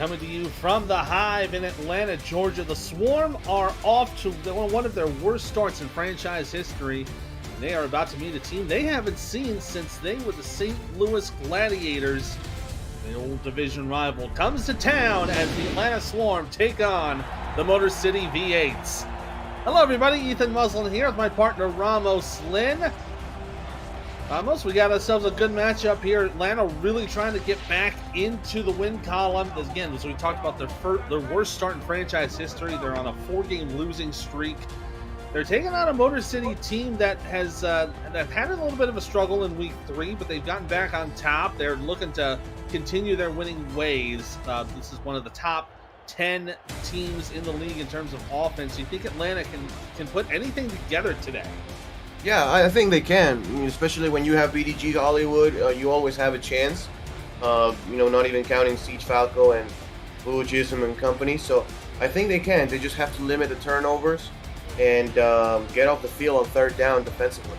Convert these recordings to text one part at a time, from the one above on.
Coming to you from the Hive in Atlanta, Georgia. The Swarm are off to one of their worst starts in franchise history. They are about to meet a team they haven't seen since they were the St. Louis Gladiators. The old division rival comes to town as the Atlanta Swarm take on the Motor City V8s. Hello everybody, Ethan Muslin here with my partner Ramos Lynn. Ramos, we got ourselves a good matchup here. Atlanta really trying to get back into the win column. Again, as we talked about, their worst start in franchise history. They're on a 4-game losing streak. They're taking on a Motor City team that has that had a little bit of a struggle in week 3, but they've gotten back on top. They're looking to continue their winning ways. This is one of the top 10 teams in the league in terms of offense. You think Atlanta can put anything together today? Yeah, I think they can. I mean, especially when you have BDG Hollywood, you always have a chance. Not even counting Siege Falco and Blue Chisholm and company. So I think they can. They just have to limit the turnovers and get off the field on third down defensively.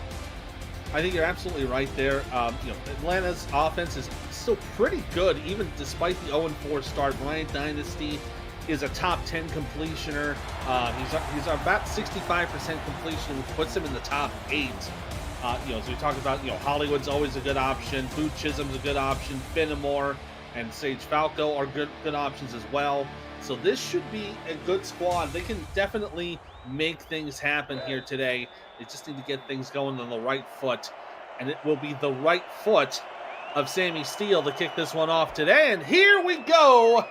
I think you're absolutely right there. Atlanta's offense is still pretty good, even despite the 0-4 start. Bryant Dynasty is a top 10 completioner. He's about 65% completion, which puts him in the top 8. As we talk about, Hollywood's always a good option. Boot Chisholm's a good option. Fenimore and Sage Falco are good options as well. So this should be a good squad. They can definitely make things happen here today. They just need to get things going on the right foot. And it will be the right foot of Sammy Steele to kick this one off today. And here we go.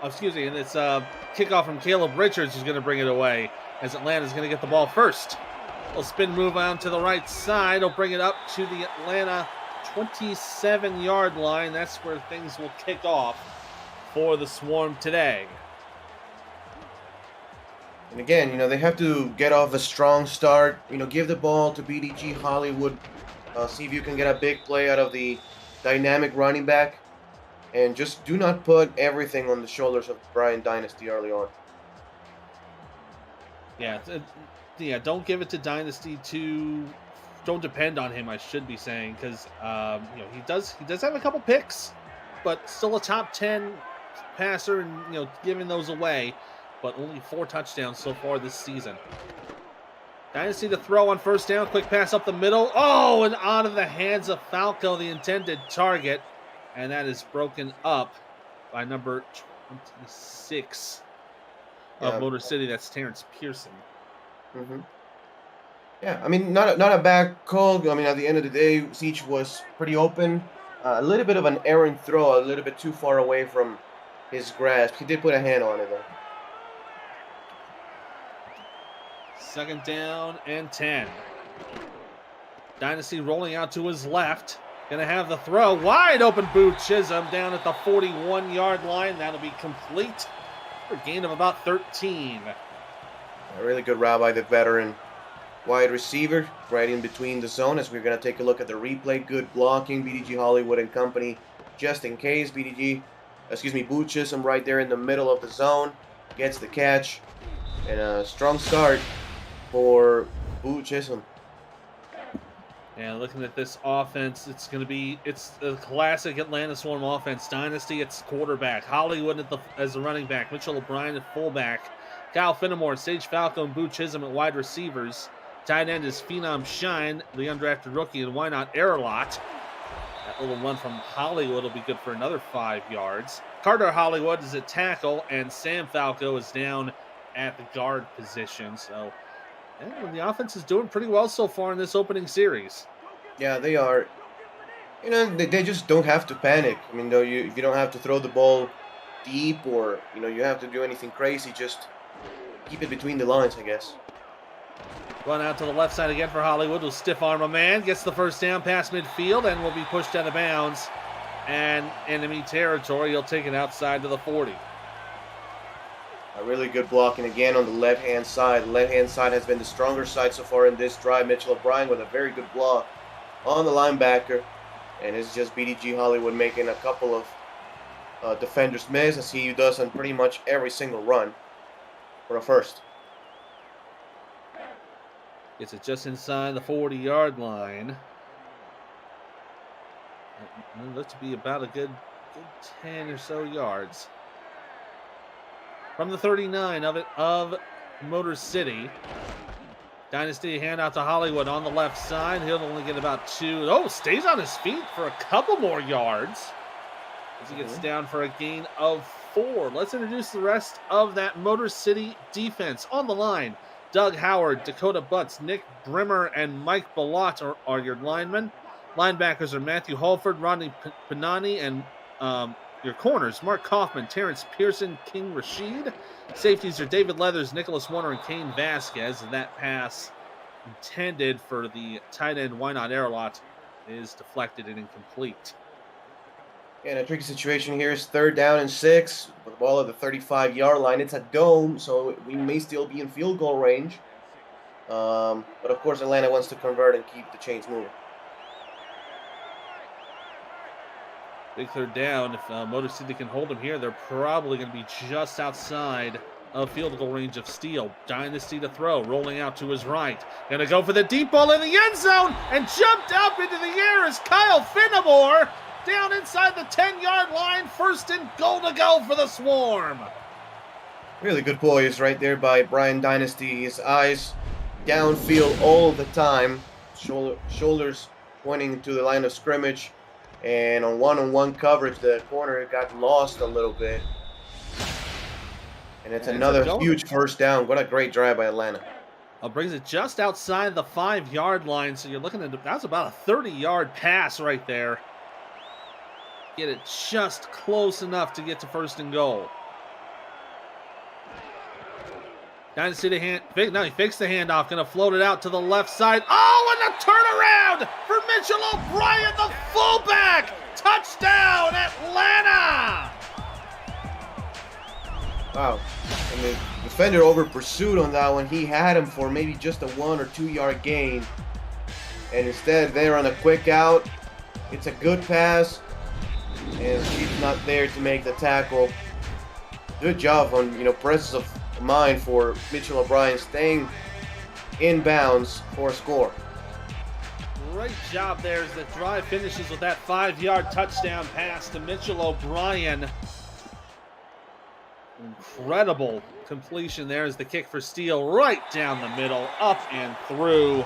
And it's a kickoff from Caleb Richards who's going to bring it away as Atlanta's going to get the ball first. Little spin move on to the right side. He'll bring it up to the Atlanta 27-yard line. That's where things will kick off for the Swarm today. And again, they have to get off a strong start. Give the ball to BDG Hollywood. See if you can get a big play out of the dynamic running back. And just do not put everything on the shoulders of Brian Dynasty early on. Yeah, don't give it to Dynasty don't depend on him, I should be saying, because he does have a couple picks, but still a top 10 passer and giving those away, but only 4 touchdowns so far this season. Dynasty to throw on first down, quick pass up the middle. Oh, and out of the hands of Falco, the intended target. And that is broken up by number 26 of Motor City. That's Terrence Pearson. Mm-hmm. Yeah, I mean, not a bad call. I mean, at the end of the day, Siege was pretty open. A little bit of an errant throw, a little bit too far away from his grasp. He did put a hand on it, though. 2nd down and 10. Dynasty rolling out to his left. Going to have the throw. Wide open boot. Chisholm down at the 41-yard line. That'll be complete for a gain of about 13. A really good route by the veteran wide receiver right in between the zone as we're going to take a look at the replay. Good blocking. BDG Hollywood and company just in case. Boot Chisholm right there in the middle of the zone. Gets the catch. And a strong start for Boot Chisholm. And looking at this offense, it's a classic Atlanta Swarm offense. Dynasty, it's quarterback. Hollywood as the running back. Mitchell O'Brien at fullback. Kyle Fenimore, Sage Falco, and Boo Chisholm at wide receivers. Tight end is Phenom Shine, the undrafted rookie, and why not Airlot. That little run from Hollywood will be good for another 5 yards. Carter Hollywood is at tackle, and Sam Falco is down at the guard position. So the offense is doing pretty well so far in this opening series. Yeah, they are. They just don't have to panic. I mean, you don't have to throw the ball deep or, you have to do anything crazy. Just keep it between the lines, I guess. Run out to the left side again for Hollywood. Will stiff arm a man. Gets the first down past midfield and will be pushed out of bounds. And enemy territory. He'll take it outside to the 40. A really good blocking again on the left-hand side. The left-hand side has been the stronger side so far in this drive. Mitchell O'Brien with a very good block on the linebacker. And it's just BDG Hollywood making a couple of defenders miss, as he does on pretty much every single run for a first. Gets it just inside the 40-yard line. It looks to be about a good 10 or so yards. from the 39 of Motor City. Dynasty handout to Hollywood on the left side. He'll only get about 2. Oh, stays on his feet for a couple more yards as he gets down for a gain of 4. Let's introduce the rest of that Motor City defense. On the line, Doug Howard, Dakota Butts, Nick Brimmer, and Mike Ballot are your linemen. Linebackers are Matthew Holford, Rodney Panani, and your corners, Mark Kaufman, Terrence Pearson, King Rashid. Safeties are David Leathers, Nicholas Warner, and Kane Vasquez. And that pass intended for the tight end Why Not Airlot is deflected and incomplete. And a tricky situation here is 3rd down and 6 with the ball at the 35-yard line. It's a dome, so we may still be in field goal range. But of course, Atlanta wants to convert and keep the chains moving. Big 3rd down. If Motor City can hold them here, they're probably going to be just outside of field goal range of Steele. Dynasty to throw, rolling out to his right. Going to go for the deep ball in the end zone, and jumped up into the air is Kyle Finnemore. Down inside the 10-yard line, 1st and goal to go for the Swarm. Really good poise right there by Brian Dynasty. His eyes downfield all the time. Shoulders pointing to the line of scrimmage. And on one-on-one coverage, the corner got lost a little bit. And it's another huge 1st down. What a great drive by Atlanta. Brings it just outside the 5-yard line. So you're looking at, that's about a 30-yard pass right there. Get it just close enough to get to 1st and goal. Dynasty to hand. Now he fakes the handoff. Going to float it out to the left side. Oh, and a turnaround for Mitchell O'Brien, the fullback. Touchdown, Atlanta. Wow. And the defender over pursued on that one. He had him for maybe just a 1 or 2 yard gain. And instead, they're on a quick out. It's a good pass. And he's not there to make the tackle. Good job on, presence of mind for Mitchell O'Brien, staying in bounds for a score. Great job there as the drive finishes with that 5-yard touchdown pass to Mitchell O'Brien. Incredible completion there as the kick for Steele right down the middle, up and through.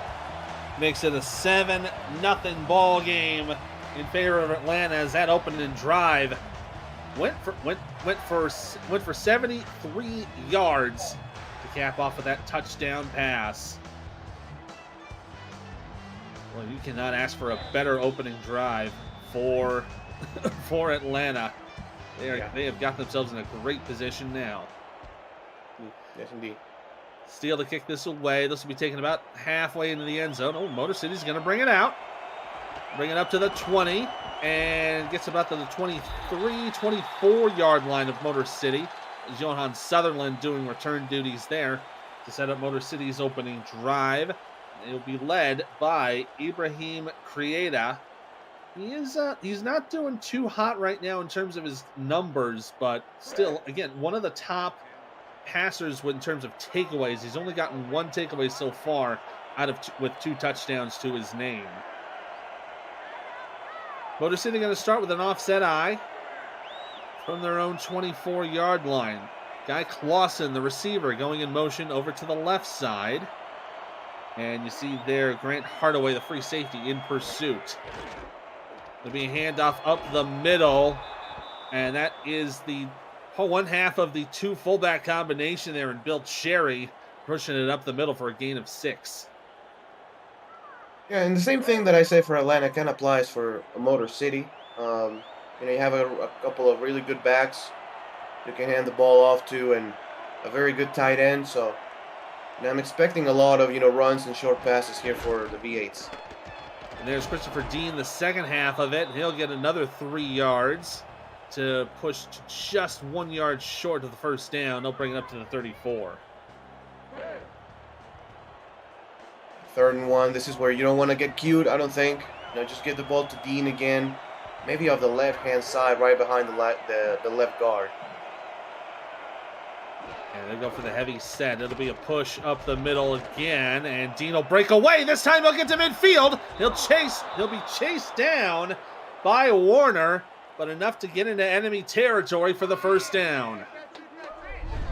Makes it a 7-0 ball game in favor of Atlanta as that opening drive went for 73 yards to cap off of that touchdown pass. Well, you cannot ask for a better opening drive for Atlanta. They have got themselves in a great position now. Yes, indeed. Steele to kick this away. This will be taken about halfway into the end zone. Oh, Motor City's going to bring it out. Bring it up to the 20 and gets about to the 23, 24-yard line of Motor City. Johan Sutherland doing return duties there to set up Motor City's opening drive. It will be led by Ibrahim Krieda. He's not doing too hot right now in terms of his numbers, but still, again, one of the top passers in terms of takeaways. He's only gotten 1 takeaway so far with 2 touchdowns to his name. Motor City going to start with an offset eye from their own 24-yard line. Guy Clausen, the receiver, going in motion over to the left side. And you see there Grant Hardaway, the free safety, in pursuit. There'll be a handoff up the middle. And that is the one half of the 2 fullback combination there, and Bill Cherry pushing it up the middle for a gain of 6. Yeah, and the same thing that I say for Atlanta kind of applies for Motor City. You have a couple of really good backs you can hand the ball off to, and a very good tight end. So I'm expecting a lot of runs and short passes here for the V8s. And there's Christopher Dean, the second half of it. He'll get another 3 yards to push to just 1 yard short of the 1st down. They'll bring it up to the 34. 3rd and 1. This is where you don't want to get cute, I don't think. Just give the ball to Dean again. Maybe off the left-hand side, right behind the left guard. And they go for the heavy set. It'll be a push up the middle again, and Dean will break away. This time he'll get to midfield. He'll be chased down by Warner, but enough to get into enemy territory for the 1st down.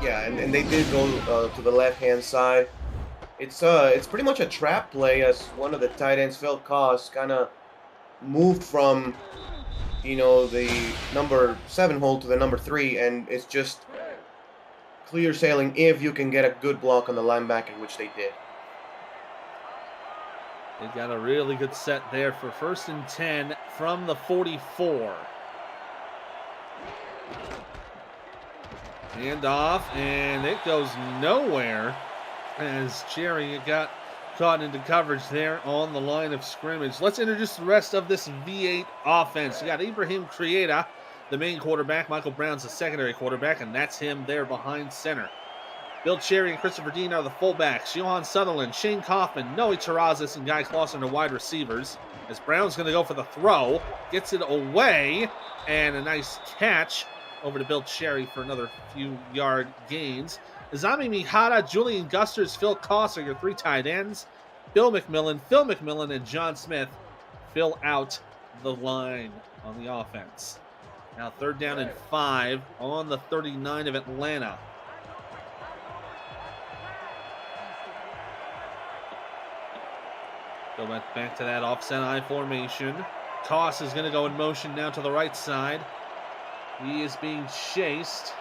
Yeah, and they did go to the left-hand side. It's pretty much a trap play as one of the tight ends, Phil Koss, kind of moved from, the number 7 hole to the number 3, and it's just clear sailing if you can get a good block on the linebacker, which they did. They got a really good set there for 1st and 10 from the 44. Hand off, and it goes nowhere as Cherry got caught into coverage there on the line of scrimmage. Let's introduce the rest of this V8 offense. You got Ibrahim Krieta, the main quarterback. Michael Brown's the secondary quarterback, and that's him there behind center. Bill Cherry and Christopher Dean are the fullbacks. Johan Sutherland, Shane Kaufman, Noe Terrazas, and Guy Clausen are wide receivers. As Brown's going to go for the throw, gets it away, and a nice catch over to Bill Cherry for another few yard gains. Azami Mihara, Julian Gusters, Phil Koss are your 3 tight ends. Bill McMillan, Phil McMillan, and John Smith fill out the line on the offense. Now 3rd down and 5 on the 39 of Atlanta. Go back to that offset I formation. Koss is going to go in motion now to the right side. He is being chased.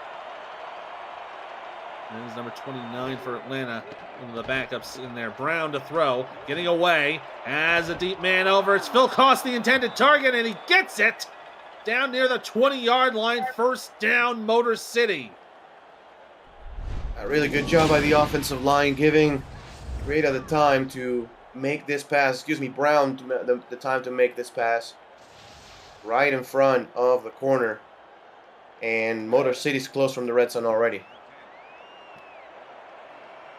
There's number 29 for Atlanta. One of the backups in there. Brown to throw. Getting away. Has a deep man over. It's Phil Koss, the intended target, and he gets it down near the 20-yard line. 1st down, Motor City. A really good job by the offensive line, giving Krieta the time to make this pass. Brown the time to make this pass right in front of the corner. And Motor City's close from the red zone already.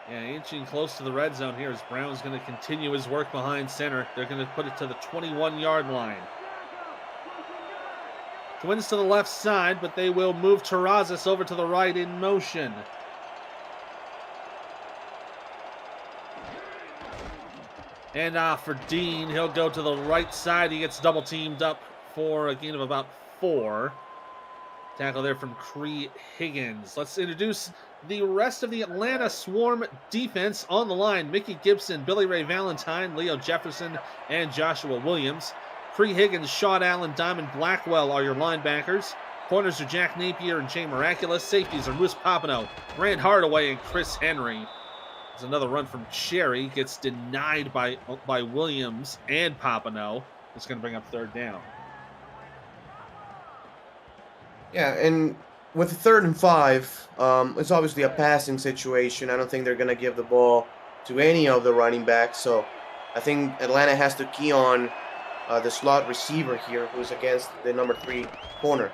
Yeah, inching close to the red zone here as Brown's going to continue his work behind center. They're going to put it to the 21-yard line. Twins to the left side, but they will move Terrazas over to the right in motion. And for Dean, he'll go to the right side. He gets double teamed up for a gain of about 4. Tackle there from Cree Higgins. Let's introduce the rest of the Atlanta Swarm defense on the line. Mickey Gibson, Billy Ray Valentine, Leo Jefferson, and Joshua Williams. Cree Higgins, Sean Allen, Diamond Blackwell are your linebackers. Corners are Jack Napier and Jay Miraculous. Safeties are Moose Papineau, Rand Hardaway, and Chris Henry. There's another run from Cherry. Gets denied by Williams and Papineau. It's going to bring up 3rd down. Yeah, and with 3rd and 5, it's obviously a passing situation. I don't think they're going to give the ball to any of the running backs. So I think Atlanta has to key on the slot receiver here, who's against the number 3 corner.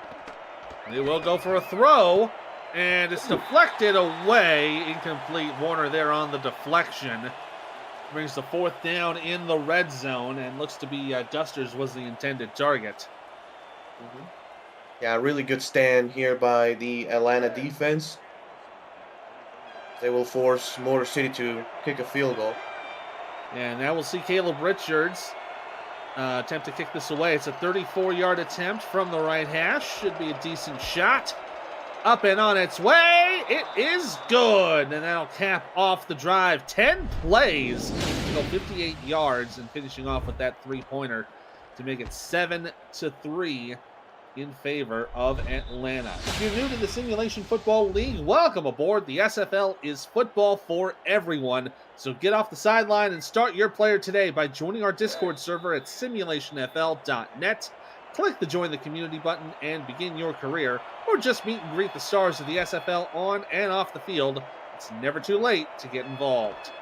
They will go for a throw, and it's deflected away. Incomplete. Warner there on the deflection. Brings the 4th down in the red zone, and looks to be Dusters was the intended target. Mm-hmm. Yeah, really good stand here by the Atlanta defense. They will force Motor City to kick a field goal. And now we'll see Caleb Richards attempt to kick this away. It's a 34-yard attempt from the right hash. Should be a decent shot. Up and on its way. It is good. And that'll cap off the drive. 10 plays to go 58 yards, and finishing off with that 3-pointer to make it 7-3 in favor of Atlanta. If you're new to the Simulation Football League, welcome aboard. The SFL is football for everyone. So get off the sideline and start your player today by joining our Discord server at simulationfl.net. Click the Join the Community button and begin your career, or just meet and greet the stars of the SFL on and off the field. It's never too late to get involved.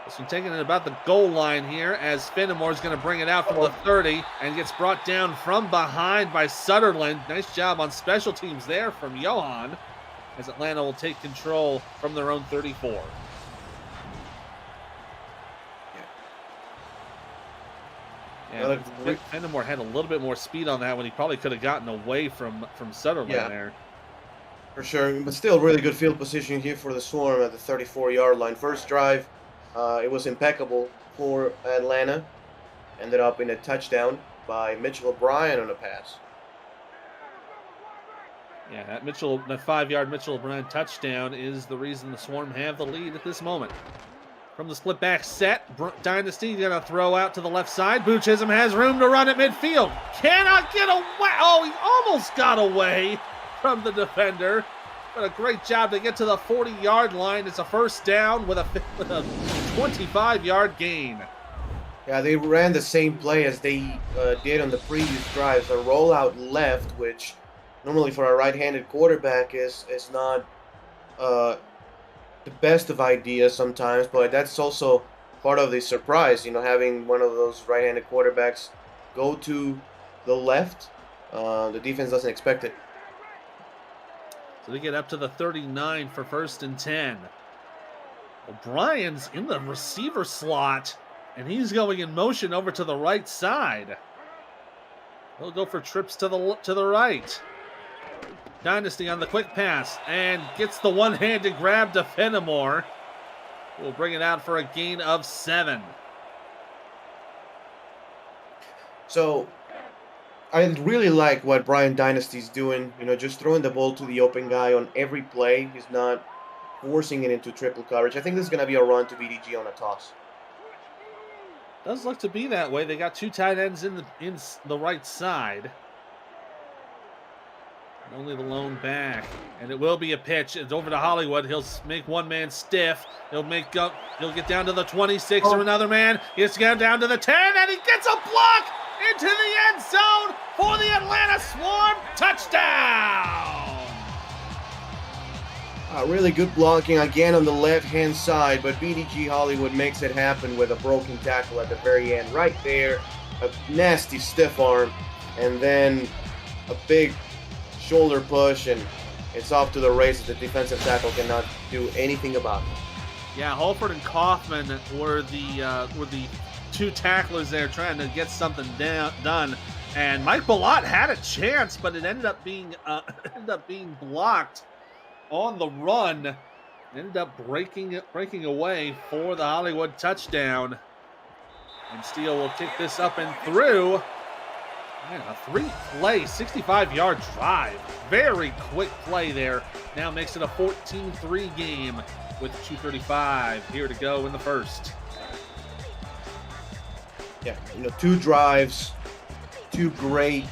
This one taking it about the goal line here as Fenimore's going to bring it out from the 30 and gets brought down from behind by Sutherland. Nice job on special teams there from Johan as Atlanta will take control from their own 34. Yeah, Fenimore had a little bit more speed on that when he probably could have gotten away from Sutherland there. For sure, but still really good field position here for the Swarm at the 34-yard line. First drive, it was impeccable for Atlanta. Ended up in a touchdown by Mitchell O'Brien on a pass. Yeah, that 5-yard Mitchell O'Brien touchdown is the reason the Swarm have the lead at this moment. From the split back set, Dynasty gonna throw out to the left side. Boo Chisholm has room to run at midfield. Cannot get away. Oh, he almost got away from the defender. But a great job to get to the 40-yard line. It's a first down with a 25-yard gain. Yeah, they ran the same play as they did on the previous drives. A rollout left, which normally for a right-handed quarterback is not the best of ideas sometimes, but that's also part of the surprise, having one of those right-handed quarterbacks go to the left. The defense doesn't expect it. So they get up to the 39 for 1st and 10. O'Brien's in the receiver slot, and he's going in motion over to the right side. He'll go for trips to the right. Dynasty on the quick pass and gets the one-handed grab to Fenimore. We'll bring it out for a gain of 7. So I really like what Brian Dynasty's doing, just throwing the ball to the open guy on every play. He's not forcing it into triple coverage. I think this is going to be a run to BDG on a toss. Does look to be that way. They got 2 tight ends in the right side. Only the lone back, and it will be a pitch. It's over to Hollywood. He'll make one man stiff. He'll get down to the 26 or another man. He's down to the 10, and he gets a block into the end zone for the Atlanta Swarm. Touchdown! Really good blocking again on the left-hand side, but BDG Hollywood makes it happen with a broken tackle at the very end. Right there, a nasty stiff arm, and then a big shoulder push, and it's off to the races. The defensive tackle cannot do anything about it. Yeah, Holford and Kaufman were the 2 tacklers there trying to get something done, and Mike Ballot had a chance, but it ended up being blocked on the run. It ended up breaking away for the Hollywood touchdown, and Steele will kick this up and through. Man, a 3-play, 65-yard drive. Very quick play there. Now makes it a 14-3 game with 2:35 here to go in the first. Yeah, 2 drives, 2 great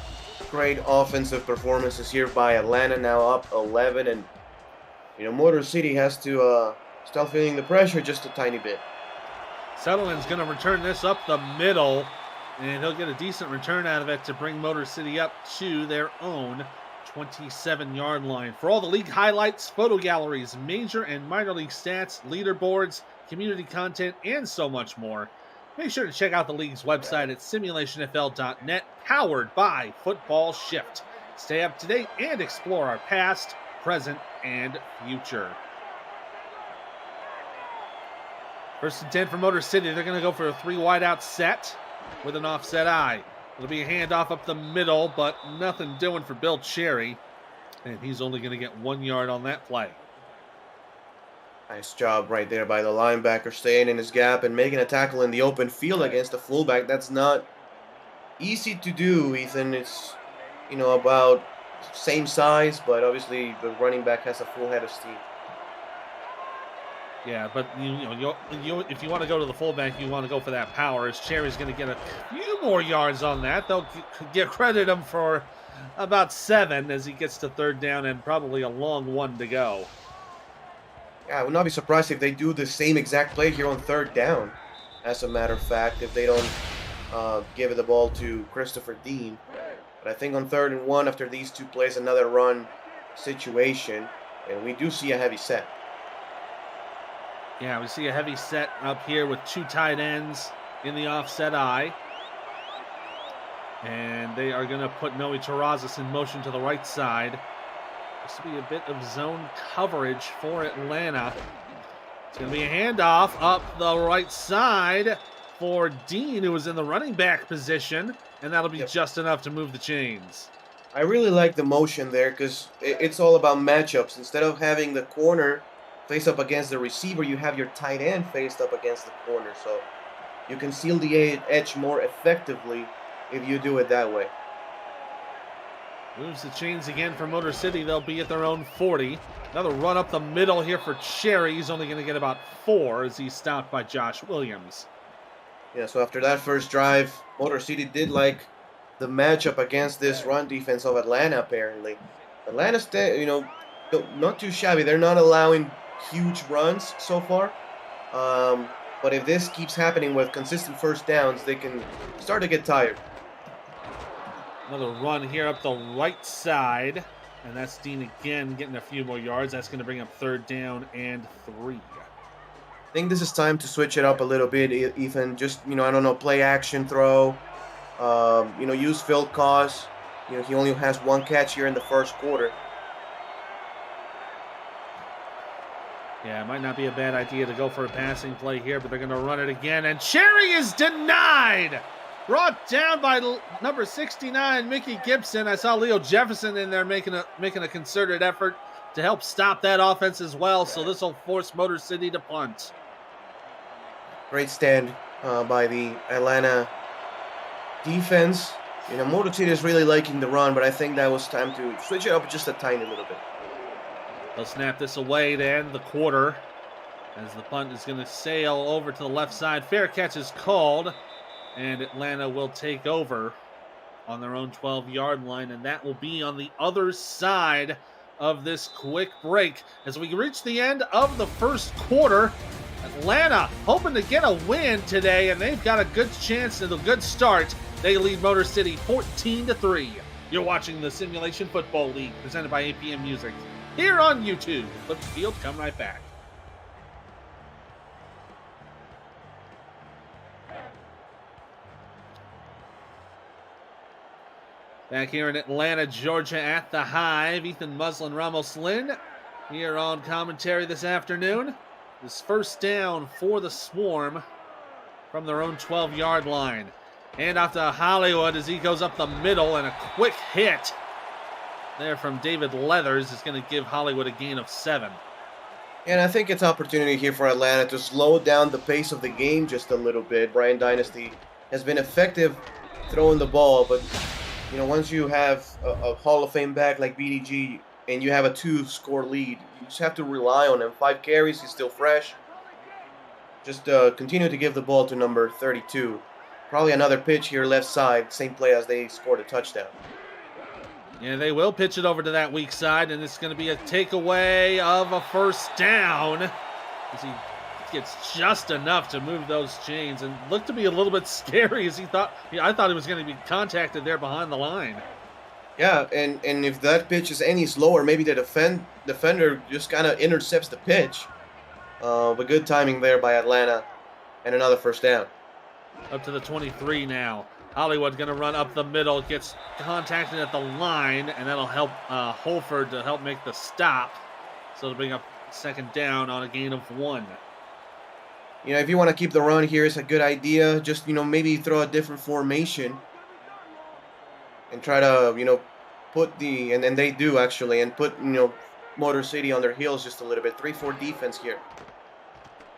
offensive performances here by Atlanta, now up 11, and Motor City has to start feeling the pressure just a tiny bit. Sutherland's going to return this up the middle, and he'll get a decent return out of it to bring Motor City up to their own 27-yard line. For all the league highlights, photo galleries, major and minor league stats, leaderboards, community content, and so much more, make sure to check out the league's website at simulationfl.net, powered by Football Shift. Stay up to date and explore our past, present, and future. 1st and 10 for Motor City. They're going to go for a 3 wide-out set with an offset eye. It'll be a handoff up the middle, but nothing doing for Bill Cherry. And he's only going to get 1 yard on that play. Nice job right there by the linebacker, staying in his gap and making a tackle in the open field against the fullback. That's not easy to do, Ethan. It's, about same size, but obviously the running back has a full head of steam. Yeah, but if you want to go to the fullback, you want to go for that power. As Cherry's going to get a few more yards on that. They'll credit him for about 7 as he gets to 3rd down and probably a long one to go. Yeah, I would not be surprised if they do the same exact play here on 3rd down. As a matter of fact, if they don't give the ball to Christopher Dean. But I think on 3rd and 1, after these 2 plays, another run situation, and we do see a heavy set. Yeah, we see a heavy set up here with 2 tight ends in the offset eye. And they are going to put Noe Terrazas in motion to the right side. This will be a bit of zone coverage for Atlanta. It's going to be a handoff up the right side for Dean, who was in the running back position. And that'll be just enough to move the chains. I really like the motion there because it's all about matchups. Instead of having the corner face up against the receiver, you have your tight end faced up against the corner. So you can seal the edge more effectively if you do it that way. Moves the chains again for Motor City. They'll be at their own 40. Another run up the middle here for Cherry. He's only going to get about 4 as he's stopped by Josh Williams. Yeah, so after that first drive, Motor City did like the matchup against this run defense of Atlanta, apparently. Atlanta's, not too shabby. They're not allowing huge runs so far. But if this keeps happening with consistent first downs, they can start to get tired. Another run here up the right side. And that's Dean again getting a few more yards. That's going to bring up 3rd down and 3. I think this is time to switch it up a little bit, Ethan. Just, I don't know, play action throw. Use Phil Cos. He only has 1 catch here in the first quarter. Yeah, it might not be a bad idea to go for a passing play here, but they're going to run it again. And Cherry is denied! Brought down by number 69, Mickey Gibson. I saw Leo Jefferson in there making a concerted effort to help stop that offense as well, so this will force Motor City to punt. Great stand by the Atlanta defense. Motor City is really liking the run, but I think that was time to switch it up just a tiny little bit. They'll snap this away to end the quarter as the punt is going to sail over to the left side. Fair catch is called, and Atlanta will take over on their own 12-yard line, and that will be on the other side of this quick break. As we reach the end of the first quarter, Atlanta hoping to get a win today, and they've got a good chance and a good start. They lead Motor City 14-3. You're watching the Simulation Football League presented by APM Music here on YouTube. Flip the field, come right back. Back here in Atlanta, Georgia at the Hive. Ethan Muslin, Ramos Lynn here on commentary this afternoon. This first down for the Swarm from their own 12-yard line. Hand off to Hollywood as he goes up the middle, and a quick hit there from David Leathers is going to give Hollywood a gain of 7. And I think it's opportunity here for Atlanta to slow down the pace of the game just a little bit. Brian Dynasty has been effective throwing the ball, but once you have a Hall of Fame back like BDG and you have a 2-score lead, you just have to rely on him. 5 carries, he's still fresh. Just continue to give the ball to number 32. Probably another pitch here left side, same play as they scored a touchdown. Yeah, they will pitch it over to that weak side, and it's going to be a takeaway of a first down as he gets just enough to move those chains and looked to be a little bit scary as I thought he was going to be contacted there behind the line. Yeah, and if that pitch is any slower, maybe the defender just kind of intercepts the pitch. But good timing there by Atlanta, and another first down. Up to the 23 now. Hollywood going to run up the middle, gets contacted at the line, and that'll help Holford to help make the stop. So to bring up 2nd down on a gain of 1. If you want to keep the run here, it's a good idea. Just, maybe throw a different formation and try to, put and they do actually, and put, Motor City on their heels just a little bit. 3-4 defense here.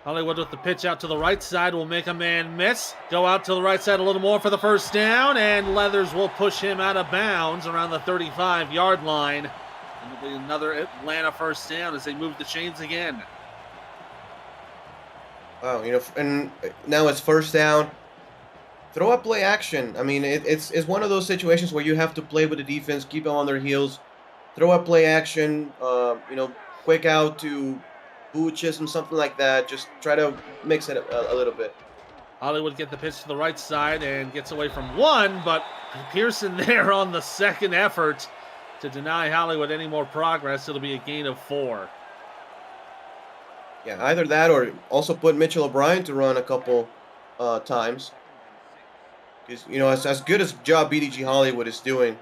Hollywood with the pitch out to the right side will make a man miss. Go out to the right side a little more for the first down, and Leathers will push him out of bounds around the 35-yard line. And it'll be another Atlanta first down as they move the chains again. Wow, and now it's first down. Throw up play action. I mean, it's one of those situations where you have to play with the defense, keep them on their heels. Throw up play action, quick out to Boo Chisholm, something like that. Just try to mix it a little bit. Hollywood get the pitch to the right side and gets away from 1, but Pearson there on the second effort to deny Hollywood any more progress. It'll be a gain of 4. Yeah, either that or also put Mitchell O'Brien to run a couple times. Because, as good as job BDG Hollywood is doing,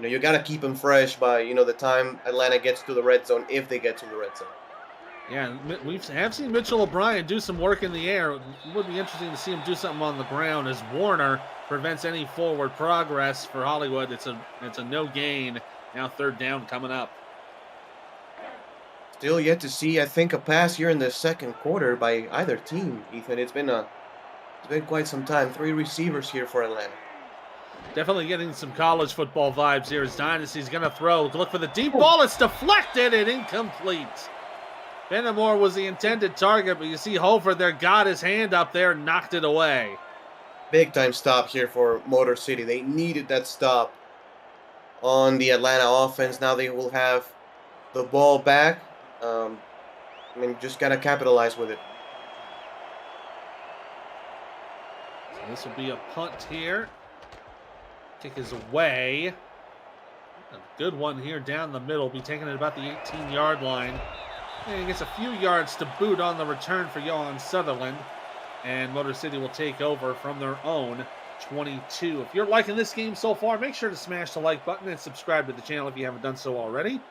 you got to keep him fresh by, the time Atlanta gets to the red zone, if they get to the red zone. Yeah, we have seen Mitchell O'Brien do some work in the air. It would be interesting to see him do something on the ground as Warner prevents any forward progress for Hollywood. It's a no gain. Now 3rd down coming up. Still yet to see, I think, a pass here in the second quarter by either team, Ethan. It's been quite some time. 3 receivers here for Atlanta. Definitely getting some college football vibes here as Dynasty's going to throw. Look for the deep ball. It's deflected and incomplete. Benamor was the intended target, but you see Holford there got his hand up there and knocked it away. Big time stop here for Motor City. They needed that stop on the Atlanta offense. Now they will have the ball back. Just got to capitalize with it. So this will be a punt here. Kick is away. A good one here down the middle. Be taken at about the 18-yard line. And he gets a few yards to boot on the return for Johan Sutherland. And Motor City will take over from their own 22. If you're liking this game so far, make sure to smash the like button and subscribe to the channel if you haven't done so already.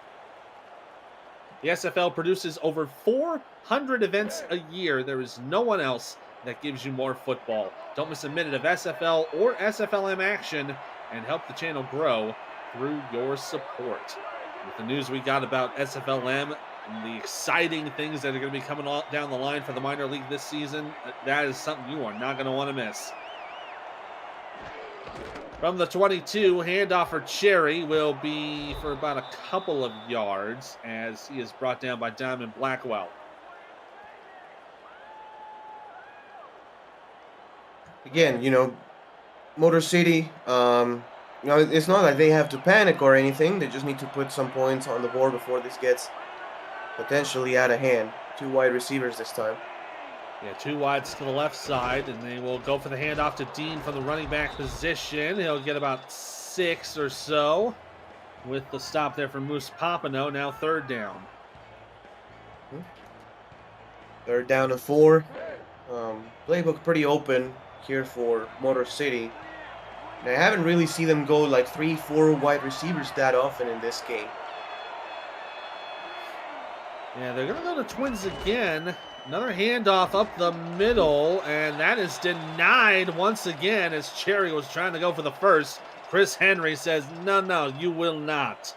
The SFL produces over 400 events a year. There is no one else that gives you more football. Don't miss a minute of SFL or SFLM action and help the channel grow through your support. With the news we got about SFLM and the exciting things that are going to be coming down the line for the minor league this season, that is something you are not going to want to miss. From the 22, handoff for Cherry will be for about a couple of yards as he is brought down by Diamond Blackwell. Again, Motor City, it's not like they have to panic or anything. They just need to put some points on the board before this gets potentially out of hand. 2 wide receivers this time. Yeah, 2 wides to the left side, and they will go for the handoff to Dean from the running back position. He'll get about 6 or so with the stop there for Moose Papano. Now 3rd down. 3rd down and 4. Playbook pretty open here for Motor City. And I haven't really seen them go like 3-4 wide receivers that often in this game. Yeah, they're going to go to twins again. Another handoff up the middle, and that is denied once again as Cherry was trying to go for the first. Chris Henry says, no, you will not.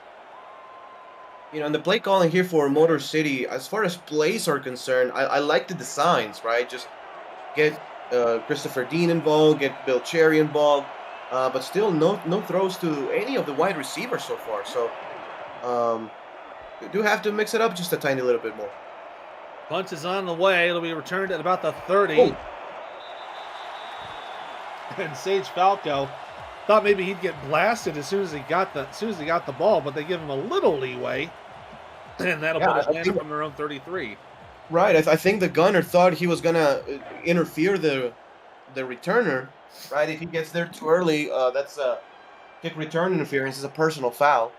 And the play calling here for Motor City, as far as plays are concerned, I like the designs, right? Just get Christopher Dean involved, get Bill Cherry involved, but still no throws to any of the wide receivers so far. So you do have to mix it up just a tiny little bit more. Punt is on the way. It'll be returned at about the 30. Oh. And Sage Falco thought maybe he'd get blasted as soon as he got the ball, but they give him a little leeway, and that'll put us down from their own 33. Right. I think the gunner thought he was gonna interfere the returner. Right. If he gets there too early, that's a kick return interference. It's a personal foul.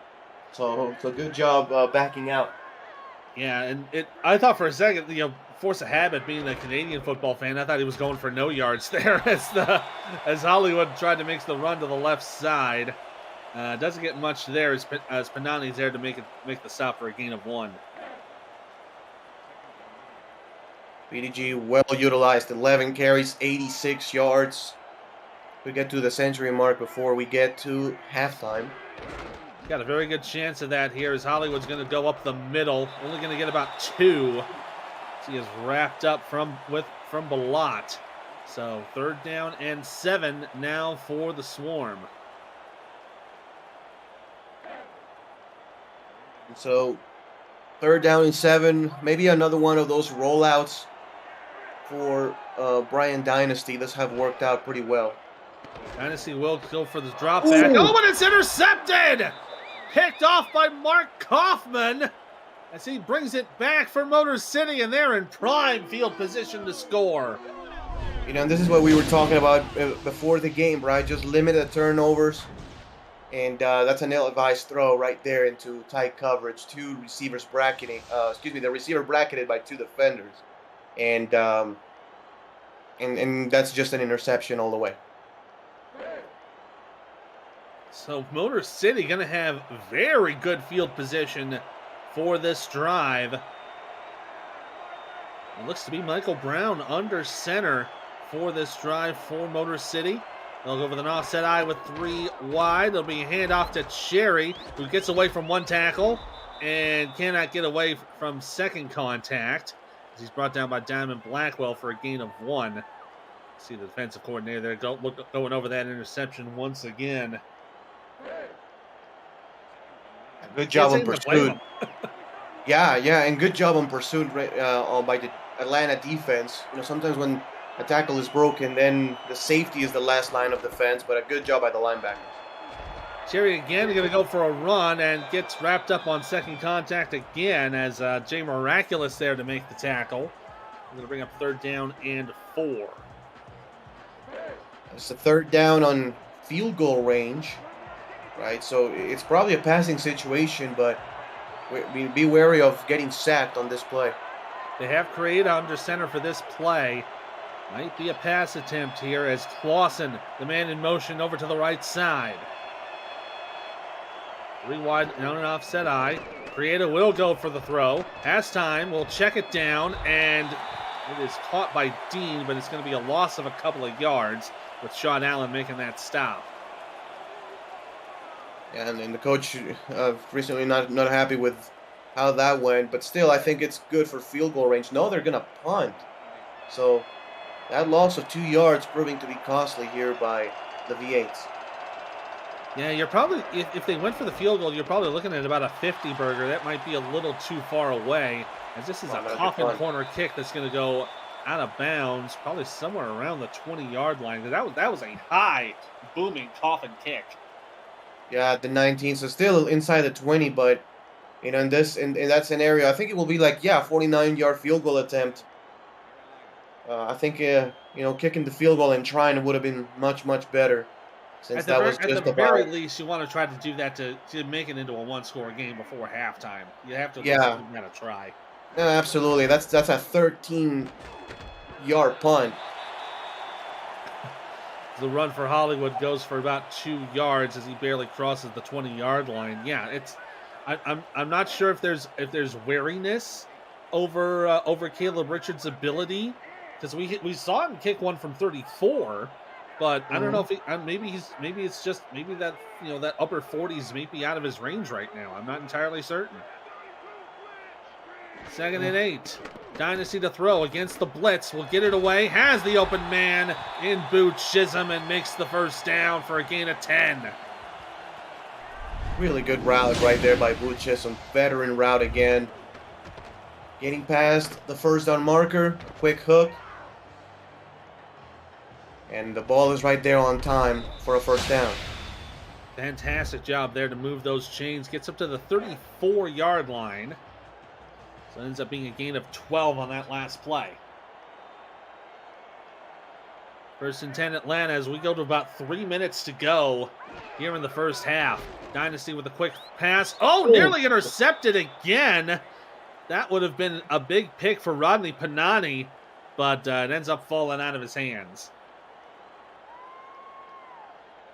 So good job backing out. Yeah, and I thought for a second, force of habit, being a Canadian football fan, I thought he was going for no yards there as Hollywood tried to make the run to the left side. Doesn't get much there as Panani's there to make the stop for a gain of 1. BDG well utilized, 11 carries, 86 yards. We get to the century mark before we get to halftime. Got a very good chance of that here as Hollywood's going to go up the middle. Only going to get about 2. He is wrapped up from Balot. So 3rd down and 7 now for the Swarm. So 3rd down and 7. Maybe another one of those rollouts for Brian Dynasty. This have worked out pretty well. Dynasty will go for the drop back. Oh, but it's intercepted! Picked off by Mark Kaufman as he brings it back for Motor City, and they're in prime field position to score. And this is what we were talking about before the game, right? Just limit the turnovers, and that's an ill-advised throw right there into tight coverage. 2 receivers bracketing. The receiver bracketed by 2 defenders, and that's just an interception all the way. So Motor City going to have very good field position for this drive. It looks to be Michael Brown under center for this drive for Motor City. They'll go with an offset eye with 3 wide. There'll be a handoff to Cherry, who gets away from 1 tackle and cannot get away from second contact. He's brought down by Diamond Blackwell for a gain of 1. See the defensive coordinator there going over that interception once again. Good job Can't on seem to blame pursuit. him. Yeah, and good job on pursuit by the Atlanta defense. Sometimes when a tackle is broken, then the safety is the last line of defense, but a good job by the linebackers. Cherry again going to go for a run and gets wrapped up on second contact again as Jay Miraculous there to make the tackle. We're going to bring up 3rd down and 4. It's a 3rd down on field goal range, right? So it's probably a passing situation, but be wary of getting sacked on this play. They have created under center for this play. Might be a pass attempt here as Clausen, the man in motion, over to the right side. 3 wide and an offset eye. Creator will go for the throw. Has time. Will check it down, and it is caught by Dean, but it's going to be a loss of a couple of yards with Sean Allen making that stop. Yeah, and the coach recently not happy with how that went, but still, I think it's good for field goal range. No, they're going to punt. So that loss of 2 yards proving to be costly here by the V8s. Yeah, you're probably, if they went for the field goal, you're probably looking at about a 50 burger. That might be a little too far away, as this is a coffin corner kick that's going to go out of bounds, probably somewhere around the 20-yard line. That was a high, booming coffin kick. Yeah, at the 19, so still inside the 20, but in that scenario, I think it will be like 49-yard field goal attempt. I think kicking the field goal and trying would have been much better. At the very least, you want to try to do that to make it into a 1-score game before halftime. You have to give that a try. No, absolutely. That's a 13-yard punt. The run for Hollywood goes for about 2 yards as he barely crosses the 20-yard line. Yeah, I'm not sure if there's wariness over Caleb Richards' ability, because we saw him kick one from 34. But I don't know if maybe that that upper 40s may be out of his range right now. I'm not entirely certain. 2nd and 8. Dynasty to throw against the blitz. Will get it away. Has the open man in boot Chisholm and makes the 1st down for a gain of 10. Really good route right there by Boot Chisholm. Veteran route again. Getting past the 1st down marker. A quick hook. And the ball is right there on time for a 1st down. Fantastic job there to move those chains. Gets up to the 34-yard line. So it ends up being a gain of 12 on that last play. 1st and 10 Atlanta as we go to about 3 minutes to go here in the 1st half. Dynasty with a quick pass. Oh, nearly intercepted again. That would have been a big pick for Rodney Panani, but it ends up falling out of his hands.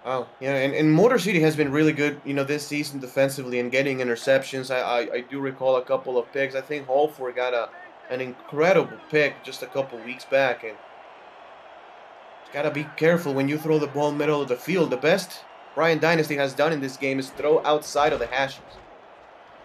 Oh, yeah, and Motor City has been really good, this season defensively and getting interceptions. I do recall a couple of picks. I think Holford got an incredible pick just a couple weeks back, and you got to be careful when you throw the ball middle of the field. The best Brian Dynasty has done in this game is throw outside of the hashes.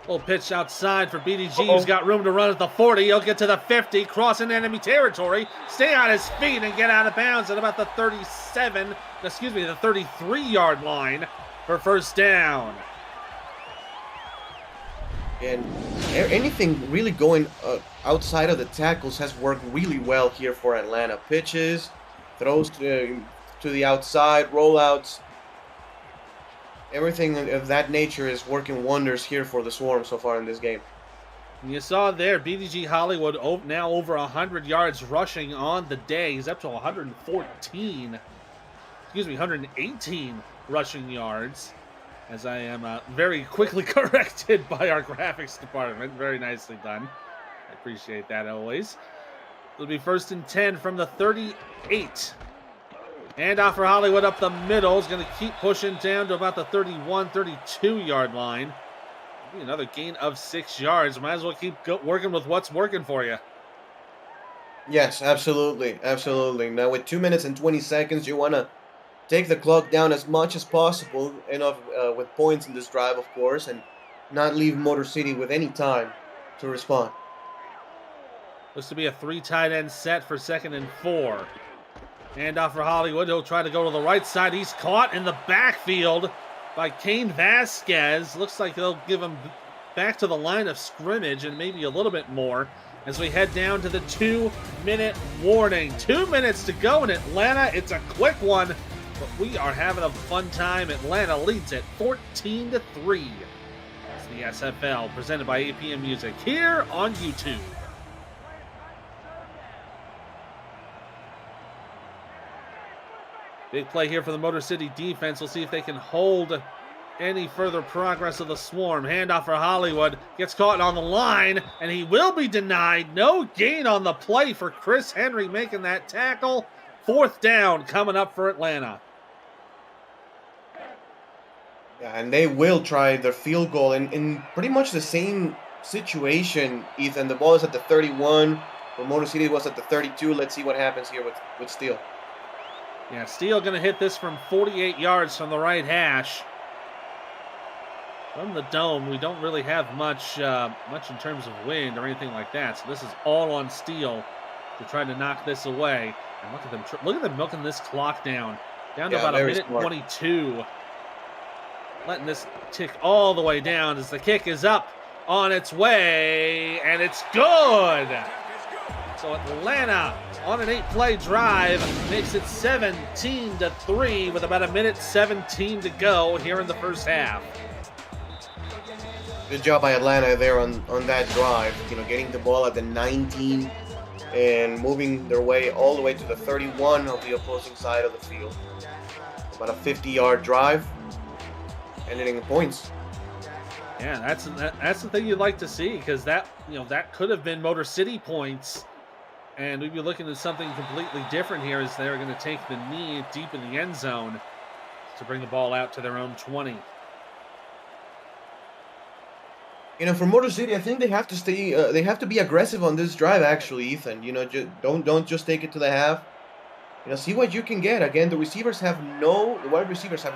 Little pitch outside for BDG, who's got room to run at the 40. He'll get to the 50, crossing enemy territory, stay on his feet, and get out of bounds at about the 33-yard line for 1st down. And anything really going outside of the tackles has worked really well here for Atlanta. Pitches, throws to the outside, rollouts. Everything of that nature is working wonders here for the Swarm so far in this game. And you saw there, BDG Hollywood now over 100 yards rushing on the day. He's up to 118 rushing yards, as I am very quickly corrected by our graphics department. Very nicely done. I appreciate that always. It'll be 1st and 10 from the 38. And off for Hollywood up the middle. Is going to keep pushing down to about the 32-yard line. Maybe another gain of 6 yards. Might as well keep working with what's working for you. Yes, absolutely. Now with 2 minutes and 20 seconds, you want to take the clock down as much as possible, with points in this drive, of course, and not leave Motor City with any time to respond. Looks to be a 3 tight end set for 2nd and 4. Hand off for Hollywood. He'll try to go to the right side. He's caught in the backfield by Kane Vasquez. Looks like they'll give him back to the line of scrimmage and maybe a little bit more as we head down to the 2-minute warning. 2 minutes to go in Atlanta. It's a quick one, but we are having a fun time. Atlanta leads it 14-3. It's the SFL presented by APM Music here on YouTube. Big play here for the Motor City defense. We'll see if they can hold any further progress of the Swarm. Handoff for Hollywood. Gets caught on the line, and he will be denied. No gain on the play for Chris Henry making that tackle. 4th down coming up for Atlanta. Yeah, and they will try their field goal in pretty much the same situation, Ethan. The ball is at the 31, where Motor City was at the 32. Let's see what happens here with Steele. Yeah, Steele going to hit this from 48 yards from the right hash. From the dome, we don't really have much in terms of wind or anything like that. So this is all on Steele to try to knock this away. And look at them milking this clock down to about a minute 22. Letting this tick all the way down as the kick is up on its way, and it's good. So Atlanta on an 8-play drive makes it 17-3 with about a minute 17 to go here in the first half. Good job by Atlanta there on that drive. You know, getting the ball at the 19 and moving their way all the way to the 31 of the opposing side of the field. About a 50-yard drive, ending in points. Yeah, that's the thing you'd like to see, because that could have been Motor City points. And we'd be looking at something completely different here as they're going to take the knee deep in the end zone to bring the ball out to their own 20. You know, for Motor City, I think they have to stay. They have to be aggressive on this drive. Actually, Ethan. You know, don't just take it to the half. You know, see what you can get. Again, the wide receivers have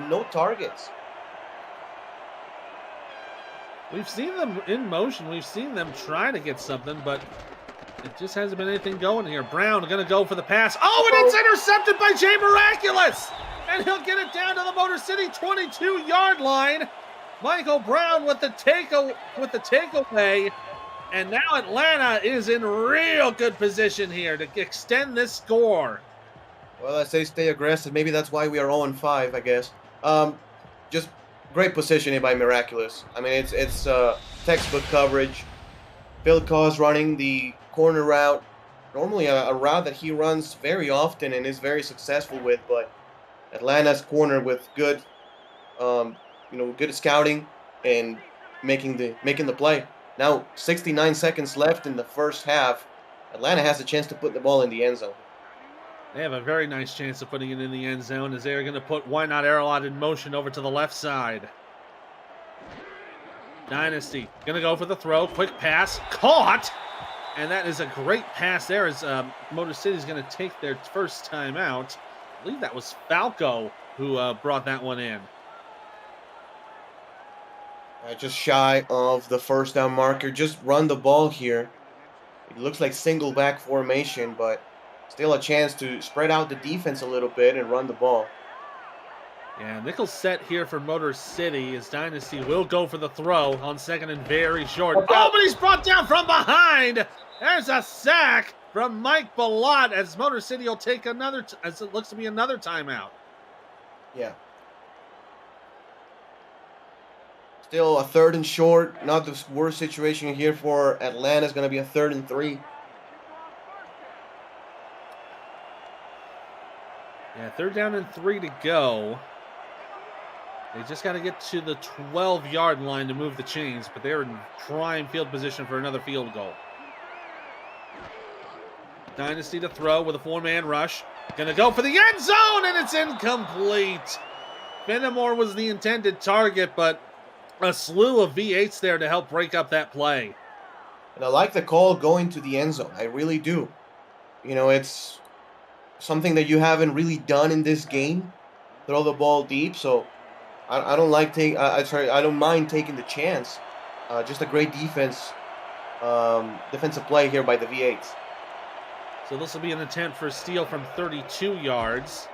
no targets. We've seen them in motion. We've seen them try to get something, but it just hasn't been anything going here. Brown going to go for the pass. Oh, and it's intercepted by Jay Miraculous. And he'll get it down to the Motor City 22-yard line. Michael Brown with the takeaway. And now Atlanta is in real good position here to extend this score. Well, I say stay aggressive. Maybe that's why we are 0-5, I guess. Just great positioning by Miraculous. I mean, it's textbook coverage. Phil Cause running the corner route. Normally a route that he runs very often and is very successful with, but Atlanta's corner with good, good scouting and making the play. Now 69 seconds left in the first half. Atlanta has a chance to put the ball in the end zone. They have a very nice chance of putting it in the end zone as they're going to put Why Not Aerolot in motion over to the left side. Dynasty going to go for the throw. Quick pass. Caught! And that is a great pass there as Motor City is going to take their first time out. I believe that was Falco who brought that one in. Just shy of the first down marker. Just run the ball here. It looks like single back formation, but still a chance to spread out the defense a little bit and run the ball. Yeah, nickel set here for Motor City as Dynasty will go for the throw on second and very short. Oh, but he's brought down from behind. There's a sack from Mike Ballot as Motor City will take another, as it looks to be another timeout. Yeah. Still a 3rd and short. Not the worst situation here for Atlanta. It's going to be a 3rd and 3. Yeah, 3rd down and 3 to go. They just got to get to the 12-yard line to move the chains, but they're in prime field position for another field goal. Dynasty to throw with a 4-man rush. Gonna go for the end zone, and it's incomplete. Fenimore was the intended target, but a slew of V8s there to help break up that play. And I like the call going to the end zone. I really do. You know, it's something that you haven't really done in this game. Throw the ball deep, so I don't mind taking the chance. Just a great defensive play here by the V8s. So this will be an attempt for a steal from 32 yards.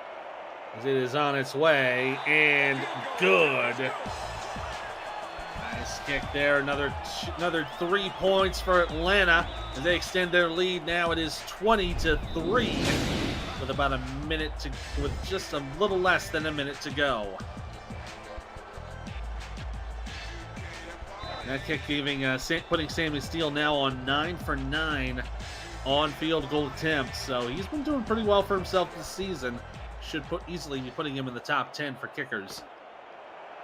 As it is on its way, and good. Nice kick there. Another 3 points for Atlanta as they extend their lead. Now it is 20-3 with about a minute to, with just a little less than a minute to go. That kick putting Sammy Steele now on 9 for 9 on field goal attempts. So he's been doing pretty well for himself this season. Should easily be putting him in the top 10 for kickers.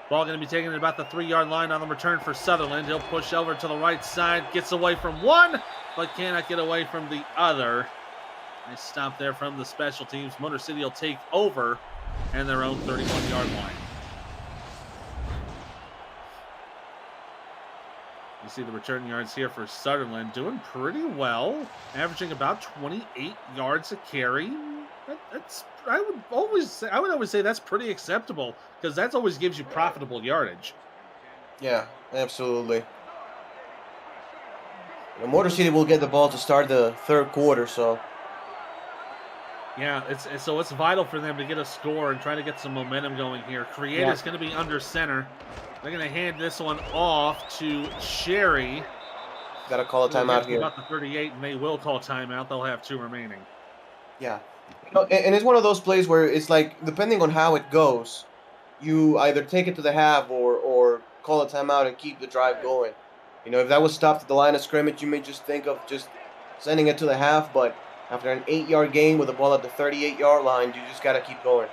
Ball going to be taken at about the 3-yard line on the return for Sutherland. He'll push over to the right side, gets away from one, but cannot get away from the other. Nice stop there from the special teams. Motor City will take over and their own 31-yard line. You see the return yards here for Sutherland doing pretty well, averaging about 28 yards a carry. I would always say that's pretty acceptable because that always gives you profitable yardage. Yeah, absolutely. Motor City will get the ball to start the third quarter, so. Yeah, it's vital for them to get a score and try to get some momentum going here. Creator's going to be under center. They're going to hand this one off to Sherry. Got to call a timeout here. About the 38, and they will call timeout. They'll have 2 remaining. Yeah. And it's one of those plays where it's like, depending on how it goes, you either take it to the half or call a timeout and keep the drive going. If that was stopped at the line of scrimmage, you may just think of just sending it to the half, but after an 8-yard gain with the ball at the 38-yard line, you just got to keep going.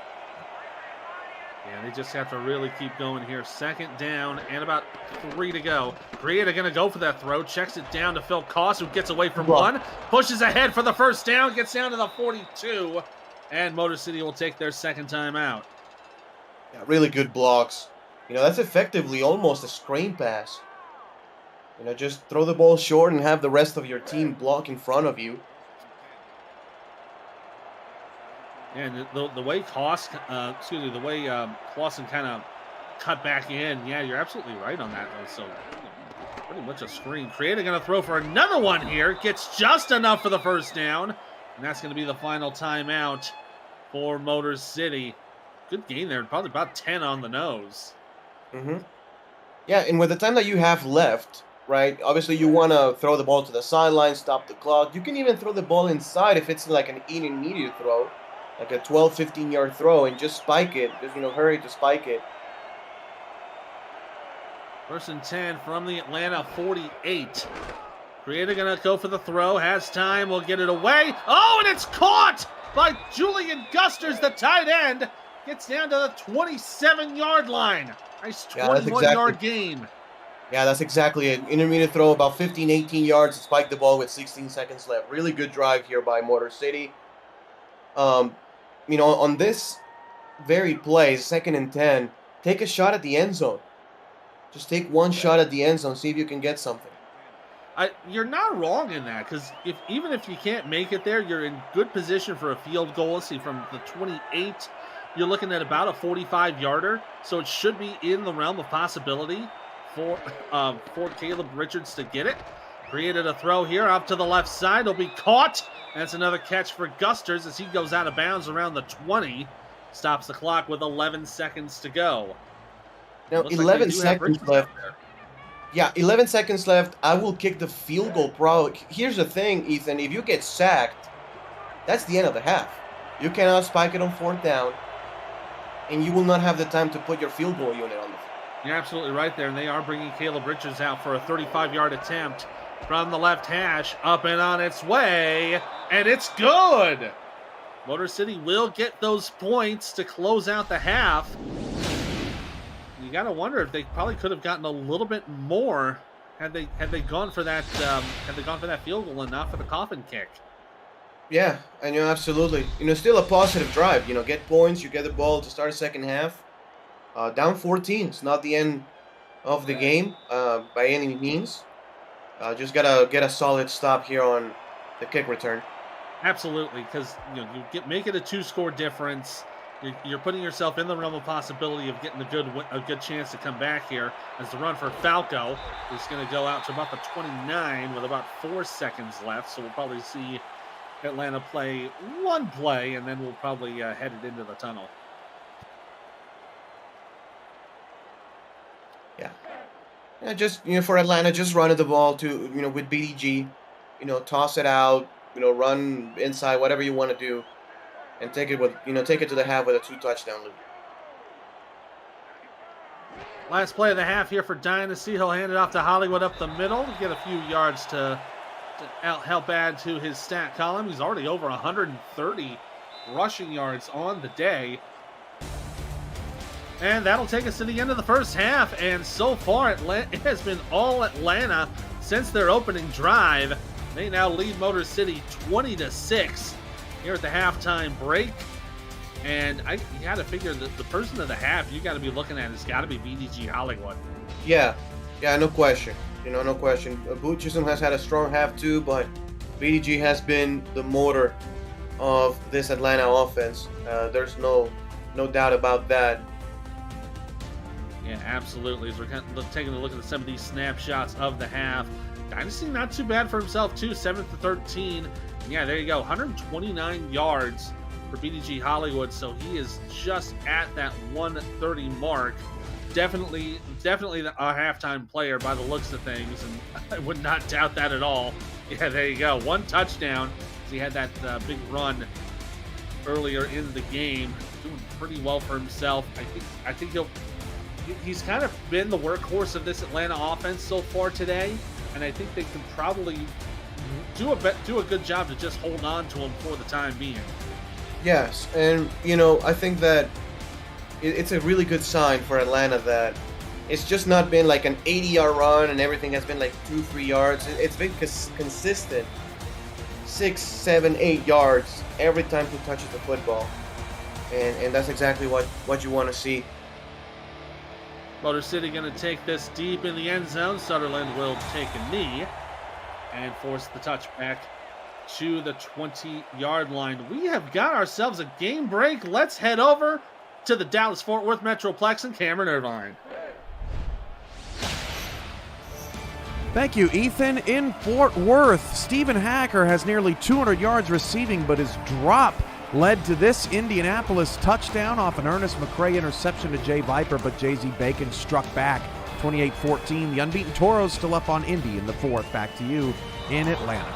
Yeah, they just have to really keep going here. 2nd down and about 3 to go. Creator going to go for that throw. Checks it down to Phil Koss, who gets away from one. Pushes ahead for the first down. Gets down to the 42. And Motor City will take their 2nd time out. Yeah, really good blocks. That's effectively almost a screen pass. Just throw the ball short and have the rest of your team block in front of you. And the way Clausen kind of cut back in, yeah, you're absolutely right on that. So pretty much a screen. Creator going to throw for another one here. Gets just enough for the first down. And that's going to be the final timeout for Motor City. Good gain there. Probably about 10 on the nose. Mm-hmm. Yeah, and with the time that you have left, right, obviously you want to throw the ball to the sideline, stop the clock. You can even throw the ball inside if it's like an intermediate throw. Like a 12, 15-yard throw, and just spike it. Just, hurry to spike it. 1st and 10 from the Atlanta 48. Creator going to go for the throw. Has time. Will get it away. Oh, and it's caught by Julian Gusters, the tight end. Gets down to the 27-yard line. Nice 21-yard gain. Yeah, that's exactly it. Intermediate throw, about 15, 18 yards to spike the ball with 16 seconds left. Really good drive here by Motor City. On this very play, 2nd and 10, take a shot at the end zone. Just take one shot at the end zone, see if you can get something. You're not wrong in that, because even if you can't make it there, you're in good position for a field goal. Let's see, from the 28, you're looking at about a 45-yarder, so it should be in the realm of possibility for Caleb Richards to get it. Created a throw here off to the left side. It'll be caught. That's another catch for Gusters as he goes out of bounds around the 20. Stops the clock with 11 seconds to go. Now, 11 seconds left. Yeah, 11 seconds left. I will kick the field goal probably. Here's the thing, Ethan. If you get sacked, that's the end of the half. You cannot spike it on 4th down, and you will not have the time to put your field goal unit on the field. You're absolutely right there, and they are bringing Caleb Richards out for a 35-yard attempt from the left hash, up and on its way, and it's good. Motor City will get those points to close out the half. You got to wonder if they probably could have gotten a little bit more had they gone for that field goal and not for the coffin kick. Yeah, and absolutely. Still a positive drive. Get points, you get the ball to start a 2nd half. Down 14. It's not the end of the game by any means. Just gotta get a solid stop here on the kick return. Absolutely, because you make it a 2-score difference. You're putting yourself in the realm of possibility of getting a good chance to come back here. As the run for Falco is going to go out to about the 29 with about 4 seconds left. So we'll probably see Atlanta play one play, and then we'll probably head it into the tunnel. Yeah. Yeah, just, for Atlanta, just run the ball to, with BDG, toss it out, run inside, whatever you want to do, and take it to the half with a 2-touchdown lead. Last play of the half here for Dynasty. He'll hand it off to Hollywood up the middle to get a few yards to help add to his stat column. He's already over 130 rushing yards on the day. And that'll take us to the end of the first half. And so far, it has been all Atlanta since their opening drive. They now lead Motor City 20-6 here at the halftime break. And you got to figure that the person of the half you got to be looking at has got to be BDG Hollywood. Yeah, no question. No question. Buchism has had a strong half too, but BDG has been the motor of this Atlanta offense. There's no doubt about that. Yeah, absolutely. As we're kind of taking a look at some of these snapshots of the half, Dynasty not too bad for himself too, 7-13. And yeah, there you go, 129 yards for BDG Hollywood, so he is just at that 130 mark. Definitely a halftime player by the looks of things, and I would not doubt that at all. Yeah, there you go, 1 touchdown. He had that big run earlier in the game, doing pretty well for himself. I think he's kind of been the workhorse of this Atlanta offense so far today, and I think they can probably do a good job to just hold on to him for the time being. Yes, and I think that it's a really good sign for Atlanta that it's just not been like an 80-yard run and everything has been like 2-3 yards. It's been consistent 6, 7, 8 yards every time he touches the football, and that's exactly what you want to see. Motor City going to take this deep in the end zone. Sutherland will take a knee and force the touchback to the 20-yard line. We have got ourselves a game break. Let's head over to the Dallas-Fort Worth Metroplex and Cameron Irvine. Thank you, Ethan. In Fort Worth, Stephen Hacker has nearly 200 yards receiving, but his drop led to this Indianapolis touchdown off an Ernest McCray interception to Jay Viper, but Jay-Z Bacon struck back 28-14. The unbeaten Toros still up on Indy in the fourth. Back to you in Atlanta.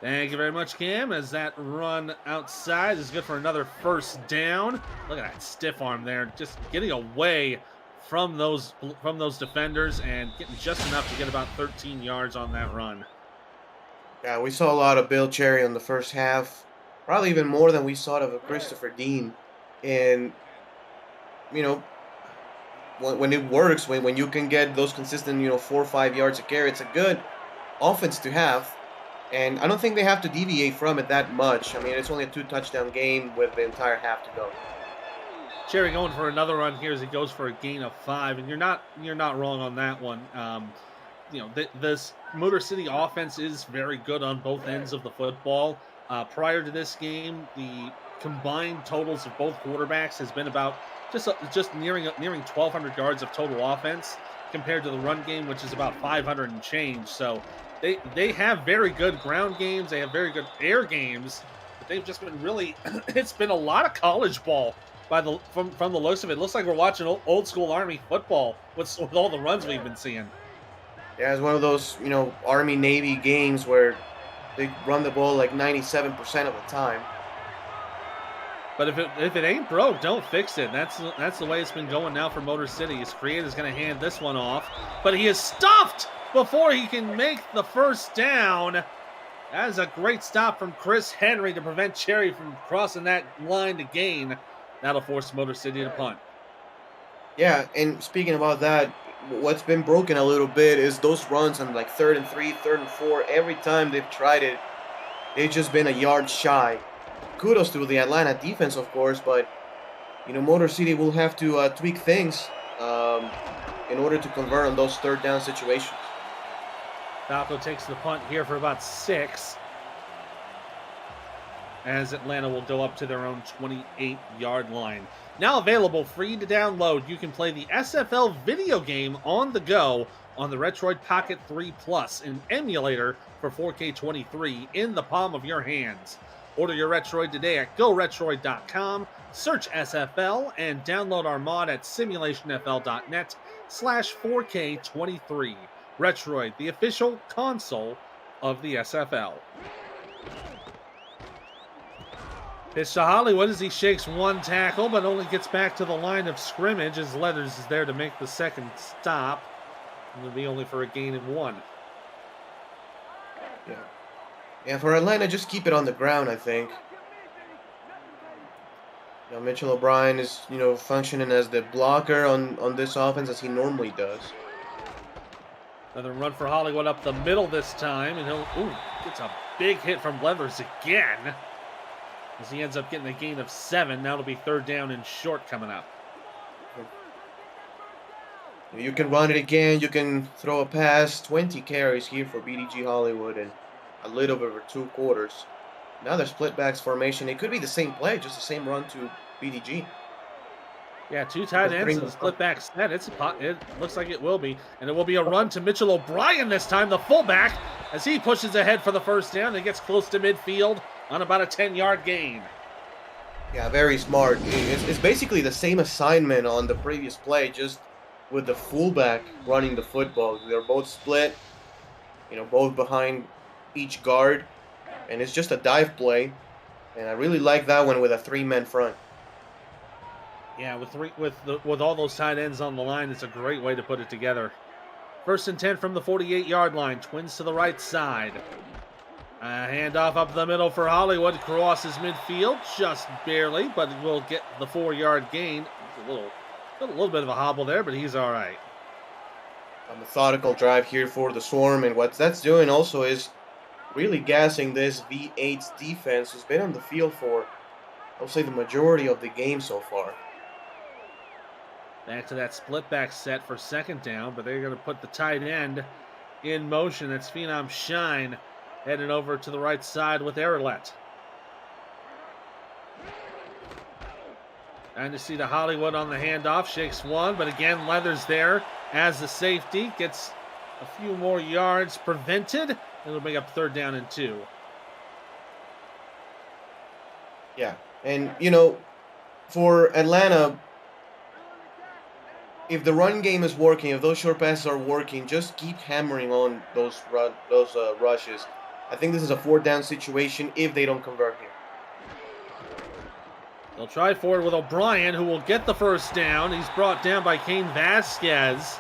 Thank you very much, Cam, as that run outside is good for another first down. Look at that stiff arm there, just getting away from those defenders and getting just enough to get about 13 yards on that run. Yeah, we saw a lot of Bill Cherry in the first half, probably even more than we saw of Christopher Dean. And, when it works, when you can get those consistent, 4 or 5 yards a carry, it's a good offense to have. And I don't think they have to deviate from it that much. I mean, it's only a 2-touchdown game with the entire half to go. Cherry going for another run here as he goes for a gain of 5, and you're not wrong on that one. This Motor City offense is very good on both ends of the football. Prior to this game, the combined totals of both quarterbacks has been about just nearing 1,200 yards of total offense compared to the run game, which is about 500 and change. So they have very good ground games. They have very good air games, but they've just been really. It's been a lot of college ball from the looks of it. It looks like we're watching old school Army football with all the runs we've been seeing. Yeah, it's one of those, Army-Navy games where they run the ball like 97% of the time. But if it ain't broke, don't fix it. That's the way it's been going now for Motor City. His creator's going to hand this one off, but he is stuffed before he can make the first down. That is a great stop from Chris Henry to prevent Cherry from crossing that line to gain. That'll force Motor City to punt. Yeah, and speaking about that, what's been broken a little bit is those runs on like 3rd and 3, 3rd and 4. Every time they've tried it, they've just been a yard shy. Kudos to the Atlanta defense, of course, but Motor City will have to tweak things in order to convert on those 3rd down situations. Falco takes the punt here for about 6. as Atlanta will go up to their own 28-yard line. Now available free to download, you can play the SFL video game on the go on the Retroid Pocket 3 Plus, an emulator for 4K23 in the palm of your hands. Order your Retroid today at GoRetroid.com, search SFL, and download our mod at simulationfl.net/4K23. Retroid, the official console of the SFL. Pitch to Hollywood as he shakes one tackle, but only gets back to the line of scrimmage as Leathers is there to make the second stop. It'll be only for a gain of 1. Yeah, for Atlanta, just keep it on the ground, I think. Mitchell O'Brien is, functioning as the blocker on this offense as he normally does. Another run for Hollywood up the middle this time, and he'll gets a big hit from Leathers again, as he ends up getting a gain of 7. Now it'll be 3rd down and short coming up. You can run it again. You can throw a pass. 20 carries here for BDG Hollywood and a little bit over 2 quarters. Now they're split backs formation. It could be the same play, just the same run to BDG. Yeah, 2 tight ends and a split back set. It looks like it will be. And it will be a run to Mitchell O'Brien this time, the fullback, as he pushes ahead for the 1st down and gets close to midfield on about a 10-yard gain. Yeah, very smart. It's basically the same assignment on the previous play, just with the fullback running the football. They're both split, both behind each guard, and it's just a dive play, and I really like that one with a 3-man front. Yeah, with all those tight ends on the line, it's a great way to put it together. 1st and 10 from the 48-yard line. Twins to the right side. Handoff up the middle for Hollywood. Crosses midfield just barely, but will get the 4-yard gain. A little bit of a hobble there, but he's all right. A methodical drive here for the Swarm, and what that's doing also is really gassing this V8's defense, who's been on the field for, I'll say, the majority of the game so far. Back to that split back set for 2nd down, but they're going to put the tight end in motion. That's Phenom Shine heading over to the right side with Arlette. And to see the Hollywood on the handoff, shakes one, but again, Leathers there as the safety, gets a few more yards prevented. It'll bring up 3rd down and 2. Yeah, and for Atlanta, if the run game is working, if those short passes are working, just keep hammering on those rushes. I think this is a 4th down situation if they don't convert here. They'll try forward with O'Brien, who will get the 1st down. He's brought down by Kane Vasquez,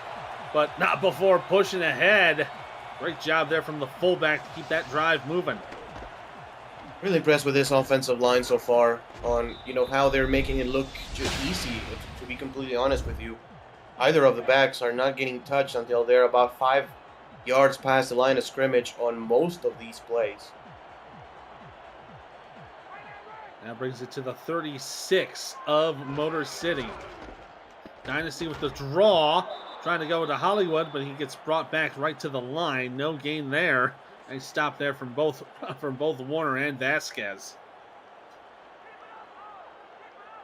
but not before pushing ahead. Great job there from the fullback to keep that drive moving. Really impressed with this offensive line so far on, how they're making it look just easy, to be completely honest with you. Either of the backs are not getting touched until they're about 5 yards past the line of scrimmage on most of these plays. That brings it to the 36 of Motor City. Dynasty with the draw, trying to go to Hollywood, but he gets brought back right to the line. No gain there. Nice stop there from both Warner and Vasquez.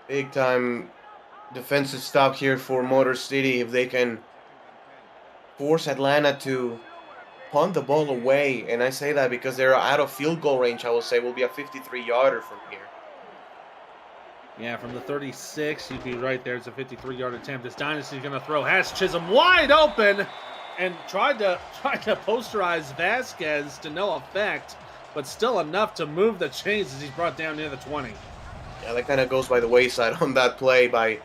Big time defensive stop here for Motor City. If they can force Atlanta to punt the ball away, and I say that because they're out of field goal range, I will say will be a 53-yarder from here. Yeah, from the 36, you'd be right there. It's a 53-yard attempt. This Dynasty's going to throw. Has Chisholm wide open and tried to posterize Vasquez to no effect, but still enough to move the chains as he's brought down near the 20. Yeah, that kind of goes by the wayside on that play by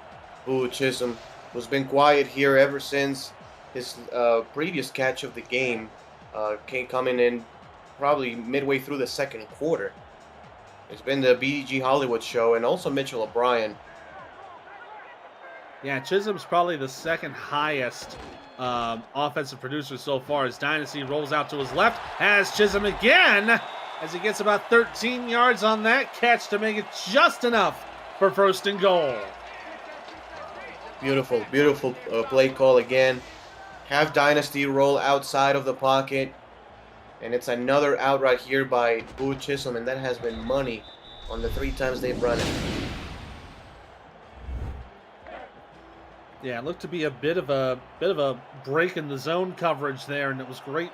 Boo Chisholm, who's been quiet here ever since his previous catch of the game coming in probably midway through the 2nd quarter. It's been the BDG Hollywood show, and also Mitchell O'Brien. Yeah, Chisholm's probably the 2nd highest offensive producer so far as Dynasty rolls out to his left. Has Chisholm again as he gets about 13 yards on that catch to make it just enough for 1st and goal. Beautiful, beautiful play call again. Have Dynasty roll outside of the pocket. And it's another out right here by Boo Chisholm, and that has been money on the 3 times they've run it. Yeah, it looked to be a bit of a break in the zone coverage there, and it was great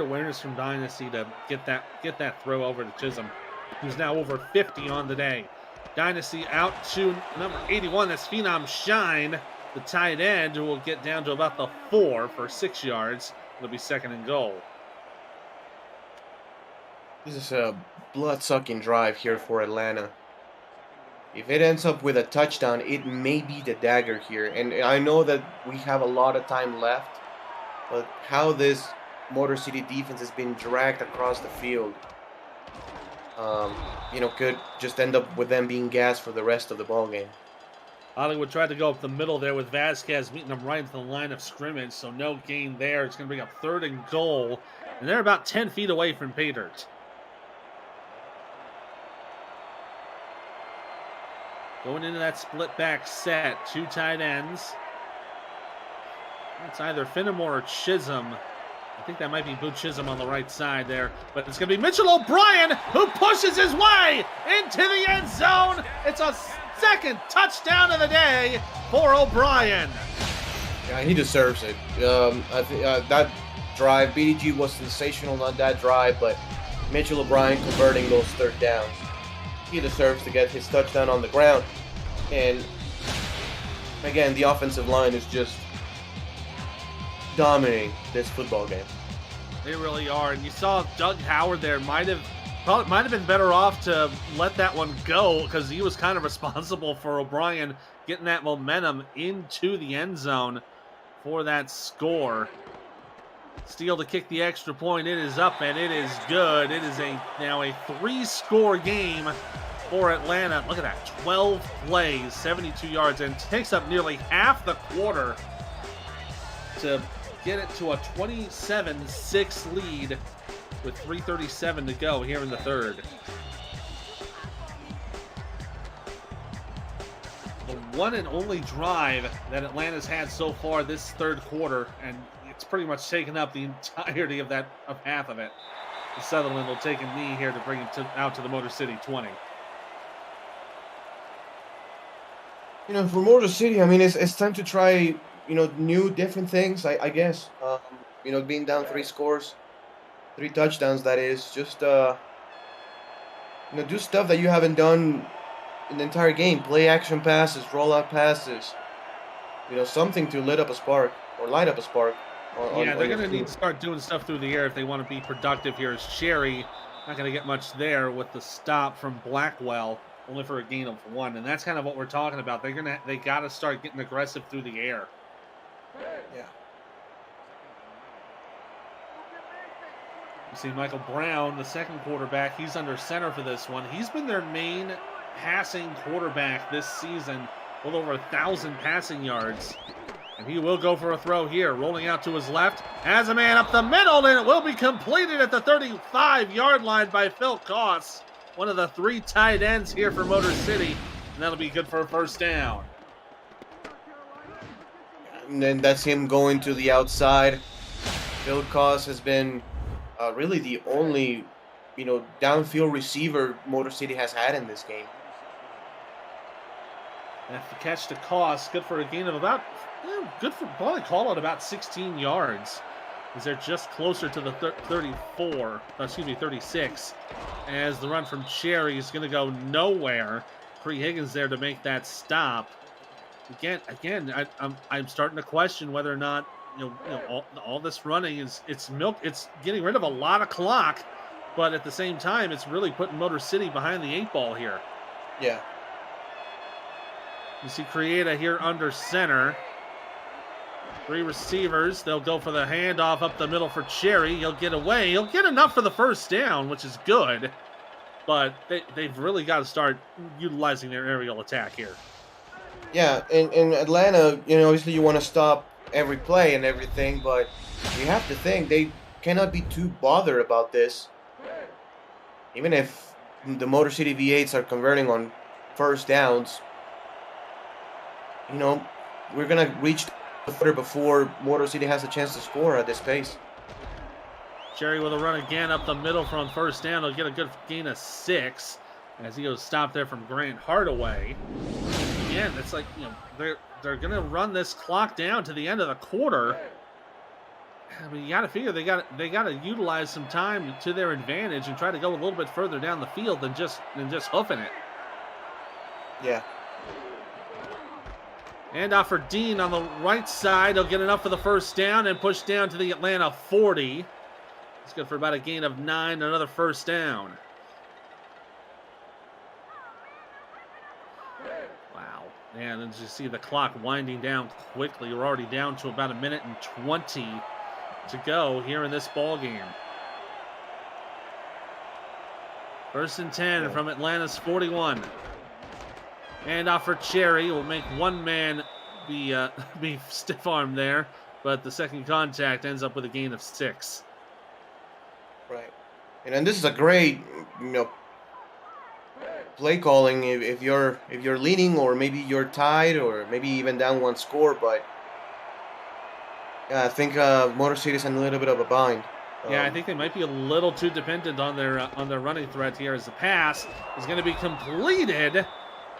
awareness from Dynasty to get that throw over to Chisholm, who's now over 50 on the day. Dynasty out to number 81. That's Phenom Shine, the tight end, who will get down to about the 4 for 6 yards. It'll be 2nd and goal. This is a blood-sucking drive here for Atlanta. If it ends up with a touchdown, it may be the dagger here. And I know that we have a lot of time left, but how this Motor City defense has been dragged across the field, could just end up with them being gassed for the rest of the ball game. Hollywood tried to go up the middle there with Vasquez meeting them right into the line of scrimmage, so no gain there. It's going to bring up 3rd and goal, and they're about 10 feet away from pay dirt. Going into that split back set, 2 tight ends. It's either Finnemore or Chisholm. I think that might be Boo Chisholm on the right side there. But it's going to be Mitchell O'Brien who pushes his way into the end zone. It's a 2nd touchdown of the day for O'Brien. Yeah, he deserves it. That drive, BDG was sensational on that drive, but Mitchell O'Brien converting those 3rd downs. He deserves to get his touchdown on the ground. And again, the offensive line is just dominating this football game. They really are. And you saw Doug Howard there might have been better off to let that one go, because he was kind of responsible for O'Brien getting that momentum into the end zone for that score. Steele to kick the extra point. It is up and it is good. It is now a 3-score game for Atlanta. Look at that, 12 plays, 72 yards, and takes up nearly half the quarter to get it to a 27-6 lead with 3:37 to go here in the 3rd. The one and only drive that Atlanta's had so far this 3rd quarter, and it's pretty much taken up the entirety of half of it. Sutherland will take a knee here to bring it out to the Motor City 20. For Motor City, I mean, it's time to try, new, different things, I guess. Being down 3 scores, 3 touchdowns, that is. Just, do stuff that you haven't done in the entire game. Play action passes, rollout passes. Something to light up a spark. Yeah, they're going to need to start doing stuff through the air if they want to be productive here. As Cherry, not going to get much there with the stop from Blackwell, only for a gain of 1, and that's kind of what we're talking about. They got to start getting aggressive through the air. Yeah. You see Michael Brown, the 2nd quarterback. He's under center for this one. He's been their main passing quarterback this season, with over 1,000 passing yards. And he will go for a throw here, rolling out to his left. Has a man up the middle, and it will be completed at the 35-yard line by Phil Koss, one of the 3 tight ends here for Motor City, and that'll be good for a 1st down. And then that's him going to the outside. Phil Koss has been really the only, downfield receiver Motor City has had in this game. That's the catch to Koss, good for a gain of about, good for, probably call it about 16 yards. As they're just closer to the 36. As the run from Cherry is going to go nowhere. Cree Higgins there to make that stop. Again, I'm starting to question whether or not all this running it's getting rid of a lot of clock, but at the same time it's really putting Motor City behind the 8 ball here. Yeah. You see Creata here under center. 3 receivers. They'll go for the handoff up the middle for Cherry. He'll get away. He'll get enough for the 1st down, which is good. But they've really got to start utilizing their aerial attack here. Yeah, in Atlanta, obviously you want to stop every play and everything, but you have to think they cannot be too bothered about this. Even if the Motor City V8s are converting on 1st downs, we're going to reach the footer before Motor City has a chance to score at this pace. Cherry with a run again up the middle from 1st down. He'll get a good gain of 6. as he goes stop there from Grant Hardaway. Again, it's like, you know, they're gonna run this clock down to the end of the quarter. I mean, you got to figure they got to utilize some time to their advantage and try to go a little bit further down the field than just hoofing it. Yeah. And off for Dean on the right side. He'll get enough for the first down and push down to the Atlanta 40. It's good for about a gain of 9, another first down. Wow. And as you see the clock winding down quickly, we're already down to about 1:20 to go here in this ball game. 1st and 10 from Atlanta's 41. And off for Cherry. Will make one man be stiff-armed there, but the second contact ends up with a gain of 6. Right. And then this is a great, you know, play calling if you're leading, or maybe you're tied, or maybe even down one score. But I think Motor City's in a little bit of a bind. Yeah, I think they might be a little too dependent on their running threat here, as the pass is going to be completed.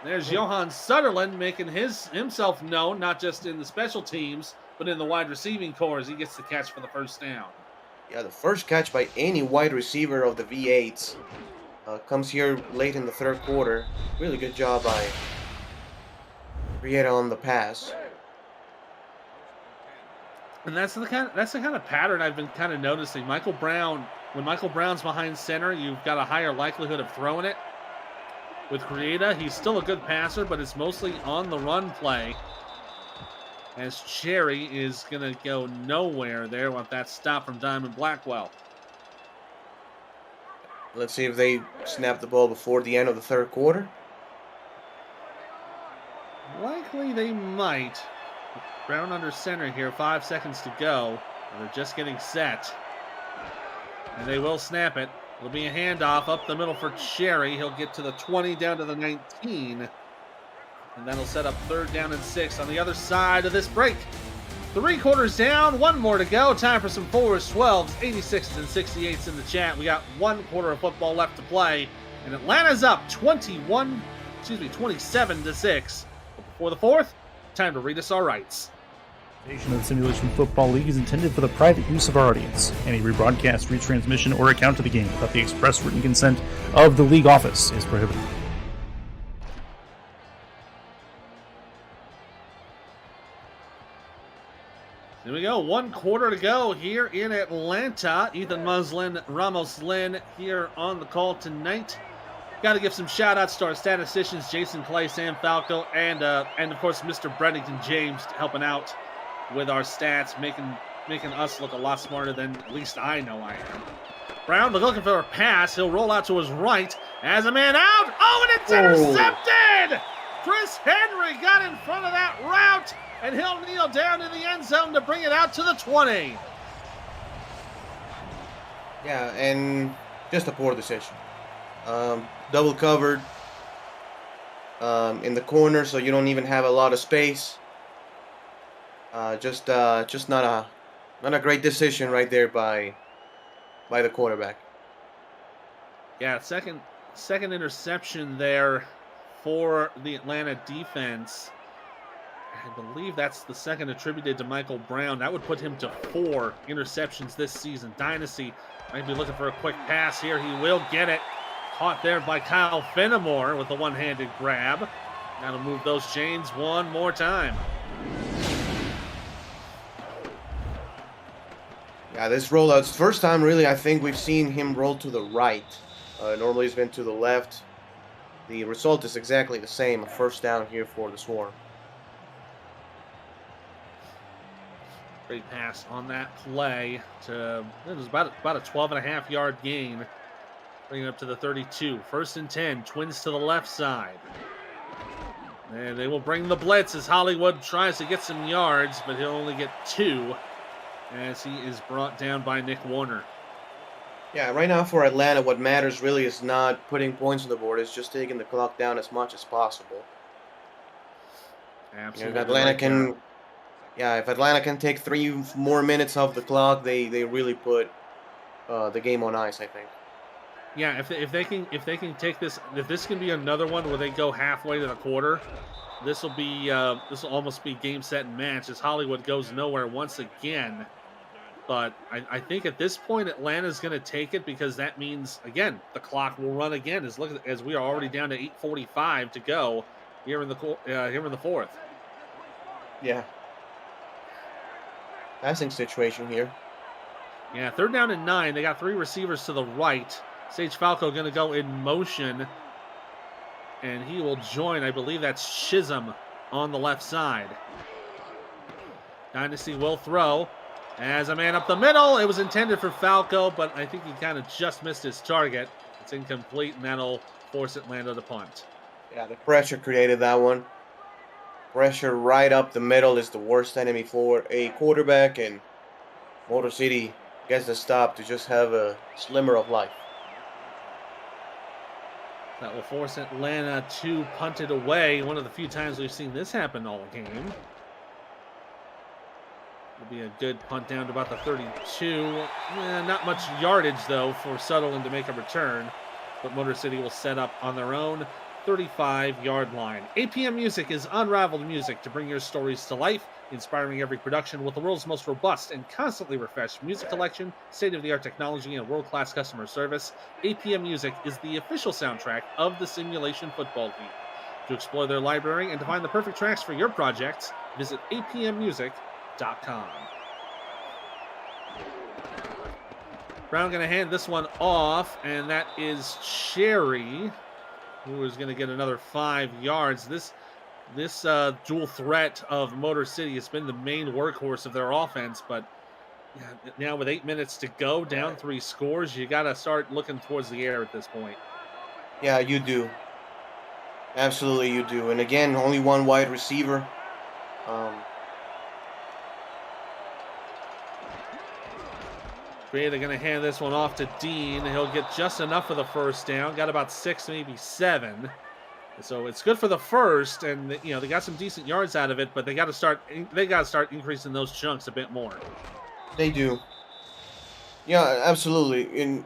There's Johan Sutherland making himself known, not just in the special teams, but in the wide receiving corps as he gets the catch for the first down. Yeah, the first catch by any wide receiver of the V8s comes here late in the 3rd quarter. Really good job by Rieta on the pass. And that's the kind of pattern I've been kind of noticing. Michael Brown, when Michael Brown's behind center, you've got a higher likelihood of throwing it. With Rieta, he's still a good passer, but it's mostly on the run play. As Cherry is going to go nowhere there with that stop from Diamond Blackwell. Let's see if they snap the ball before the end of the 3rd quarter. Likely they might. Brown under center here, 5 seconds to go. They're just getting set. And they will snap it. It'll be a handoff up the middle for Cherry. He'll get to the 20, down to the 19. And that'll set up 3rd down and 6 on the other side of this break. 3 quarters down, 1 more to go. Time for some 4s, 12s, 86s, and 68s in the chat. We got 1 quarter of football left to play. And Atlanta's up 27-6. But before the 4th, time to read us our rights. The of the Simulation Football League is intended for the private use of our audience. Any rebroadcast, retransmission, or account of the game without the express written consent of the league office is prohibited. Here we go, 1 quarter to go here in Atlanta. Ethan Muslin, Ramos Lynn here on the call tonight. Got to give some shout-outs to our statisticians, Jason Clay, Sam Falco, and of course, Mr. Bredington James helping out with our stats, making us look a lot smarter than at least I know I am. Brown looking for a pass. He'll roll out to his right as a man out. Oh, and it's intercepted! Chris Henry got in front of that route, and he'll kneel down in the end zone to bring it out to the 20. Yeah, and just a poor decision. Double covered in the corner, so you don't even have a lot of space. Just not a great decision right there by the quarterback. Yeah, second interception there for the Atlanta defense. I believe that's the second attributed to Michael Brown. That would put him to 4 interceptions this season. Dynasty might be looking for a quick pass here. He will get it. Caught there by Kyle Fenimore with a one-handed grab. Now to move those chains one more time. Yeah, this rollout's first time really I think we've seen him roll to the right. Normally he's been to the left. The result is exactly the same, a first down here for the Swarm. Great pass on that play to, it was about a 12.5 yard gain. Bringing it up to the 32. 1st and 10, Twins to the left side. And they will bring the blitz as Hollywood tries to get some yards, but he'll only get 2 as he is brought down by Nick Warner. Yeah, right now for Atlanta, what matters really is not putting points on the board. It's just taking the clock down as much as possible. Absolutely. If Atlanta can take 3 more minutes off the clock, they really put the game on ice, I think. Yeah, if they can take this, if this can be another one where they go halfway to the quarter, this will almost be game, set, and match as Hollywood goes nowhere once again. But I think at this point Atlanta's going to take it because that means again the clock will run again as we are already down to 8:45 to go here in the fourth. Yeah. Passing situation here. Yeah, 3rd down and 9. They got 3 receivers to the right. Sage Falco going to go in motion, and he will join. I believe that's Chisholm on the left side. Dynasty will throw. As a man up the middle, it was intended for Falco, but I think he kind of just missed his target. It's incomplete, and that'll force Atlanta to punt. Yeah, the pressure created that one. Pressure right up the middle is the worst enemy for a quarterback, and Motor City gets the stop to just have a slimmer of life. That will force Atlanta to punt it away. One of the few times we've seen this happen all game. It'll be a good punt down to about the 32. Not much yardage, though, for Sutherland to make a return. But Motor City will set up on their own 35-yard line. APM Music is unrivaled music to bring your stories to life, inspiring every production with the world's most robust and constantly refreshed music collection, state-of-the-art technology, and world-class customer service. APM Music is the official soundtrack of the Simulation Football League. To explore their library and to find the perfect tracks for your projects, visit apmmusic.com. Brown going to hand this one off, and that is Cherry, who is going to get another 5 yards. This dual threat of Motor City has been the main workhorse of their offense, but now with 8 minutes to go, down 3 scores, you got to start looking towards the air at this point. Yeah, you do. Absolutely, you do. And again, only one wide receiver. They're going to hand this one off to Dean. He'll get just enough for the first down. Got about 6, maybe 7. So it's good for the first, and they got some decent yards out of it. But they got to start increasing those chunks a bit more. They do. Yeah, absolutely. And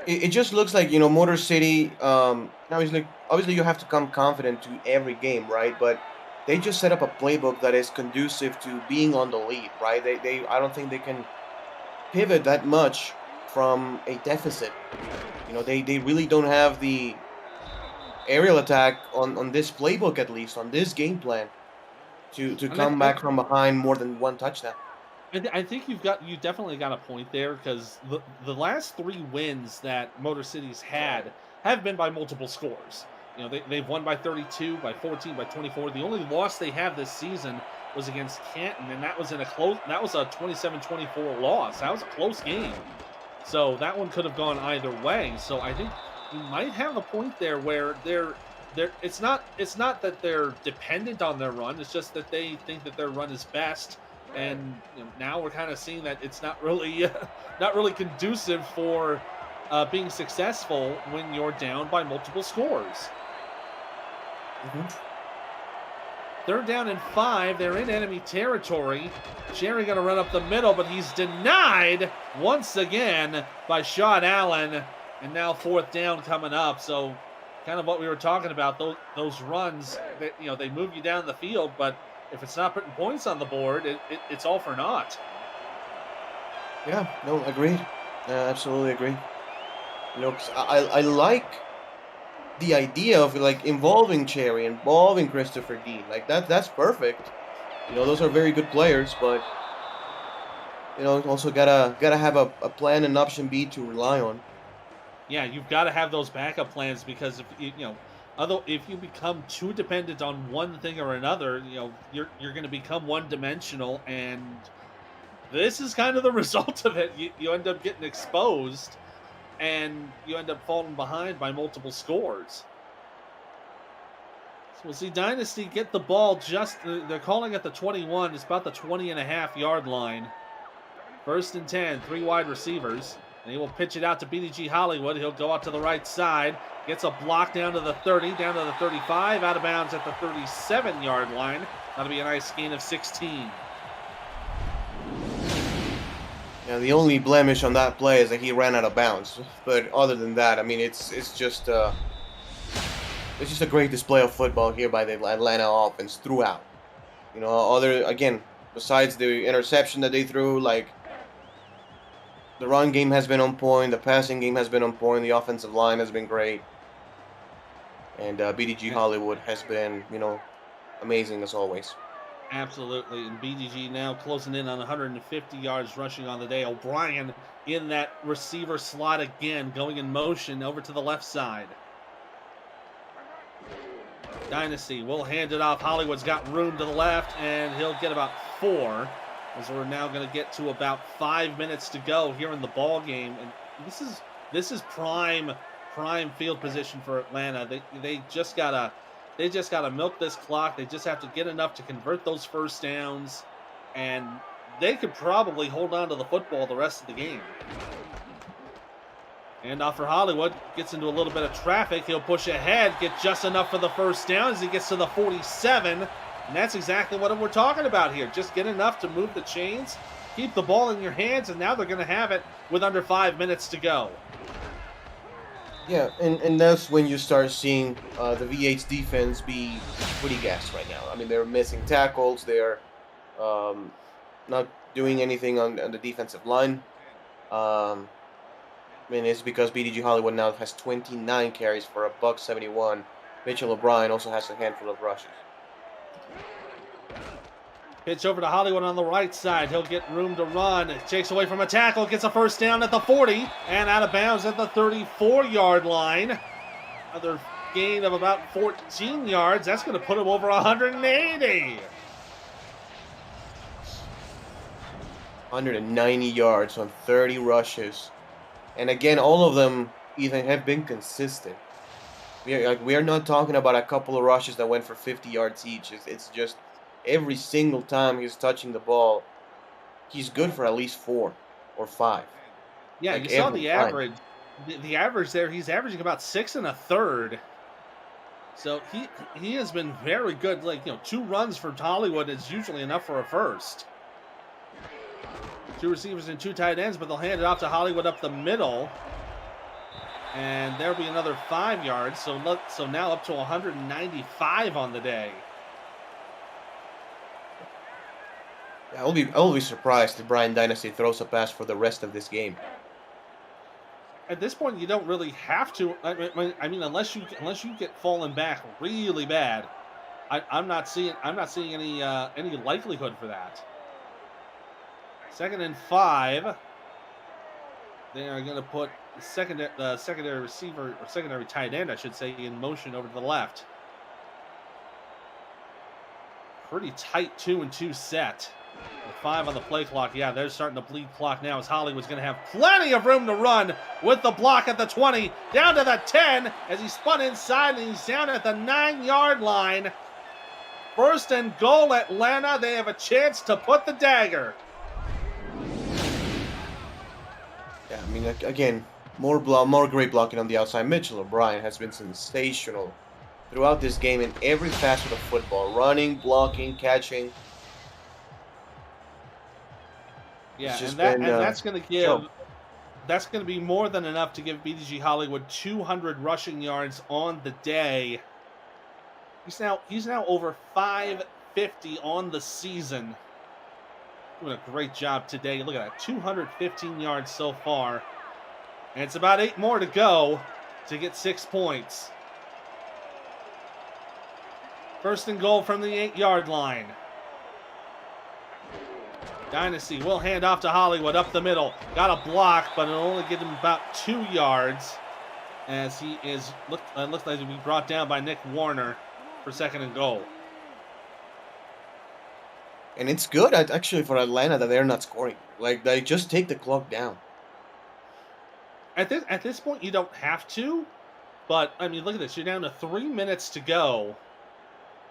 it just looks like Motor City. Obviously you have to come confident to every game, right? But they just set up a playbook that is conducive to being on the lead, right? I don't think they can pivot that much from a deficit. They really don't have the aerial attack on this playbook, at least on this game plan, to come back from behind more than one touchdown. I think you definitely got a point there, because the last 3 wins that Motor City's had have been by multiple scores. They've won by 32, by 14, by 24. The only loss they have this season was against Canton, and that was a 27-24 loss. That was a close game. So that one could have gone either way. So I think you might have a point there where it's not that they're dependent on their run, it's just that they think that their run is best. And now we're kind of seeing that it's not really conducive for being successful when you're down by multiple scores. Mm-hmm. 3rd down and 5. They're in enemy territory. Cherry going to run up the middle, but he's denied once again by Sean Allen. And now 4th down coming up. So kind of what we were talking about, those runs, they move you down the field, but if it's not putting points on the board, it's all for naught. Yeah, no, agreed. Absolutely agree. 'Cause I like the idea of involving Cherry, involving Christopher Dean. That's perfect. Those are very good players, but also gotta have a plan and option B to rely on. Yeah, you've got to have those backup plans, because if you become too dependent on one thing or another, you're going to become one-dimensional, and this is kind of the result of it. You end up getting exposed, and you end up falling behind by multiple scores. So we'll see Dynasty get the ball they're calling it the 21. It's about the 20.5-yard line. 1st and 10, 3 wide receivers. And he will pitch it out to BDG Hollywood. He'll go out to the right side. Gets a block down to the 30, down to the 35, out of bounds at the 37-yard line. That'll be a nice gain of 16. Yeah, the only blemish on that play is that he ran out of bounds. But other than that, I mean, it's just a great display of football here by the Atlanta offense throughout. You know, besides the interception that they threw, like the run game has been on point, the passing game has been on point, the offensive line has been great, and BDG Hollywood has been, amazing as always. Absolutely, and BDG now closing in on 150 yards rushing on the day. O'Brien in that receiver slot again, going in motion over to the left side. Dynasty will hand it off. Hollywood's got room to the left, and he'll get about 4, as we're now going to get to about 5 minutes to go here in the ball game. And this is prime field position for Atlanta. They just gotta milk this clock. They just have to get enough to convert those first downs, and they could probably hold on to the football the rest of the game. And off for Hollywood, gets into a little bit of traffic. He'll push ahead, get just enough for the first down as he gets to the 47. And that's exactly what we're talking about here. Just get enough to move the chains, keep the ball in your hands, and now they're going to have it with under 5 minutes to go. Yeah, and that's when you start seeing the V8's defense be pretty gassed right now. I mean, they're missing tackles. They're not doing anything on the defensive line. I mean, it's because BDG Hollywood now has 29 carries for a $171. Mitchell O'Brien also has a handful of rushes. Pitch over to Hollywood on the right side. He'll get room to run. Takes away from a tackle. Gets a first down at the 40. And out of bounds at the 34-yard line. Another gain of about 14 yards. That's going to put him over 180. 190 yards on 30 rushes. And again, all of them even have been consistent. We are not talking about a couple of rushes that went for 50 yards each. It's just every single time he's touching the ball, he's good for at least 4 or 5. Yeah, you saw the average. The average there, he's averaging about 6 1/3. So he has been very good. 2 runs for Hollywood is usually enough for a first. 2 receivers and 2 tight ends, but they'll hand it off to Hollywood up the middle. And there'll be another 5 yards. So now up to 195 on the day. I will be surprised if Brian Dynasty throws a pass for the rest of this game. At this point, you don't really have to. I mean, unless you get fallen back really bad, I'm not seeing any likelihood for that. 2nd and 5. They are going to put the secondary receiver, or secondary tight end, I should say, in motion over to the left. Pretty tight 2-and-2 set. With 5 on the play clock. Yeah, they're starting to bleed clock now as Hollywood's going to have plenty of room to run with the block at the 20, down to the 10 as he spun inside and he's down at the 9-yard line. 1st and goal, Atlanta. They have a chance to put the dagger. Yeah, I mean, again, more great blocking on the outside. Mitchell O'Brien has been sensational throughout this game in every facet of football. Running, blocking, catching. Yeah, that's going to be more than enough to give BDG Hollywood 200 rushing yards on the day. He's now over 550 on the season. Doing a great job today. Look at that, 215 yards so far. And it's about 8 more to go to get 6 points. 1st and goal from the 8-yard line. Dynasty will hand off to Hollywood up the middle. Got a block, but it'll only give him about 2 yards as he is looks like he'll be brought down by Nick Warner for 2nd and goal. And it's good, actually, for Atlanta that they're not scoring. Like, they just take the clock down. At this point, you don't have to. But, I mean, look at this. You're down to 3 minutes to go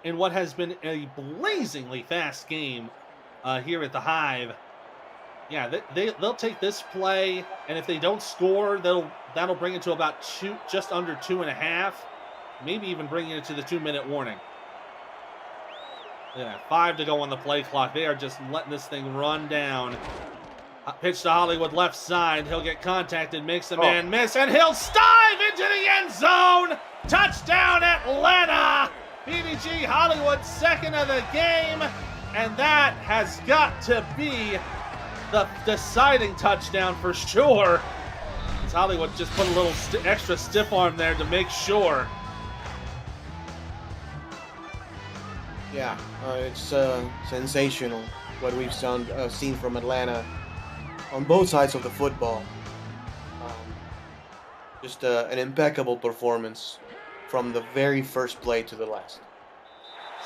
in what has been a blazingly fast game here at the Hive. Yeah, they'll take this play, and if they don't score, that'll bring it to about just under 2.5. Maybe even bringing it to the 2-minute warning. Yeah, 5 to go on the play clock. They are just letting this thing run down. Pitch to Hollywood, left side. He'll get contacted, makes the man miss, and he'll dive into the end zone. Touchdown, Atlanta. BDG Hollywood, second of the game, and that has got to be the deciding touchdown for sure. As Hollywood just put a little extra stiff arm there to make sure. Yeah, it's sensational what we've seen from Atlanta on both sides of the football. Just an impeccable performance from the very first play to the last.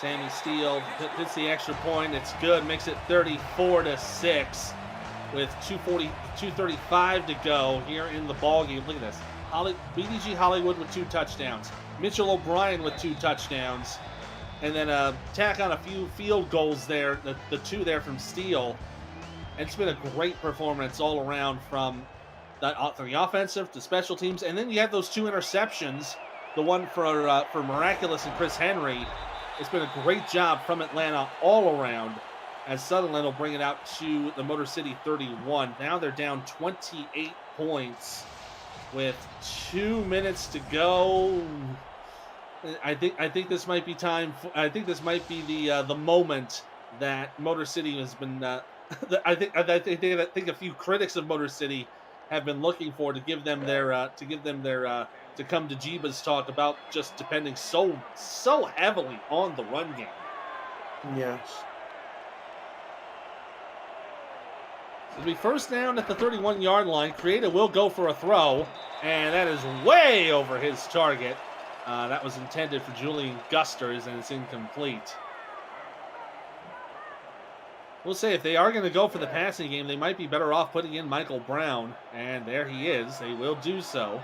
Sammy Steele hits the extra point. It's good. Makes it 34-6 with 2:35 to go here in the ball game. Look at this. BDG Hollywood with 2 touchdowns. Mitchell O'Brien with 2 touchdowns. And then tack on a few field goals there, the 2 there from Steele. It's been a great performance all around from the offensive to special teams. And then you have those 2 interceptions, the one for Miraculous and Chris Henry. It's been a great job from Atlanta all around, as Sutherland will bring it out to the Motor City 31. Now they're down 28 points with 2 minutes to go. I think this might be time. I think this might be the moment that Motor City has been. I think a few critics of Motor City have been looking for to give them their to come to Jeebas talk about just depending so heavily on the run game. Yes. It'll be first down at the 31-yard line. Creator will go for a throw, and that is way over his target. That was intended for Julian Gusters, and it's incomplete. We'll say if they are going to go for the passing game, they might be better off putting in Michael Brown, and there he is. They will do so.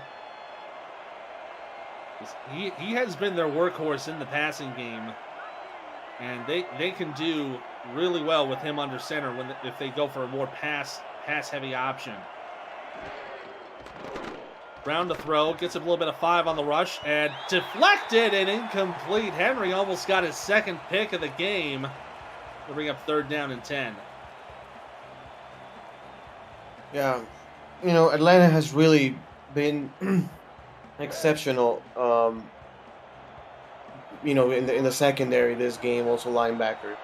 He has been their workhorse in the passing game, and they can do really well with him under center if they go for a more pass-heavy option. Brown to throw, gets a little bit of 5 on the rush, and deflected and incomplete. Henry almost got his second pick of the game. We'll bring up 3rd down and 10. Yeah, Atlanta has really been exceptional. In the secondary this game, also linebacker.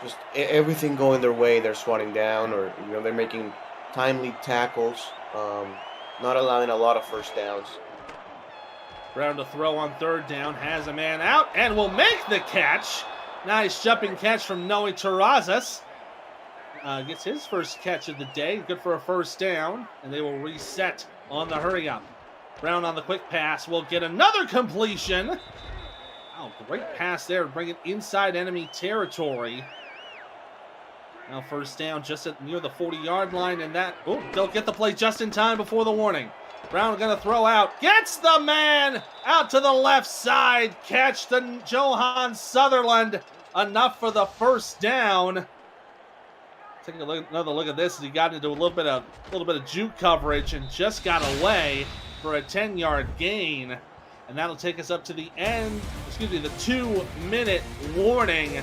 Just everything going their way, they're swatting down, or they're making timely tackles, not allowing a lot of first downs. Brown to throw on 3rd down, has a man out, and will make the catch. Nice jumping catch from Noe Terrazas. Gets his first catch of the day. Good for a first down, and they will reset on the hurry-up. Brown on the quick pass will get another completion. Oh, great pass there to bring it inside enemy territory. Now first down just near the 40-yard line, and they'll get the play just in time before the warning. Brown going to throw out, gets the man out to the left side. Catch the Johan Sutherland, enough for the first down. Take another look at this as he got into a little bit of juke coverage and just got away for a 10-yard gain. And that'll take us up to the end, the 2-minute warning.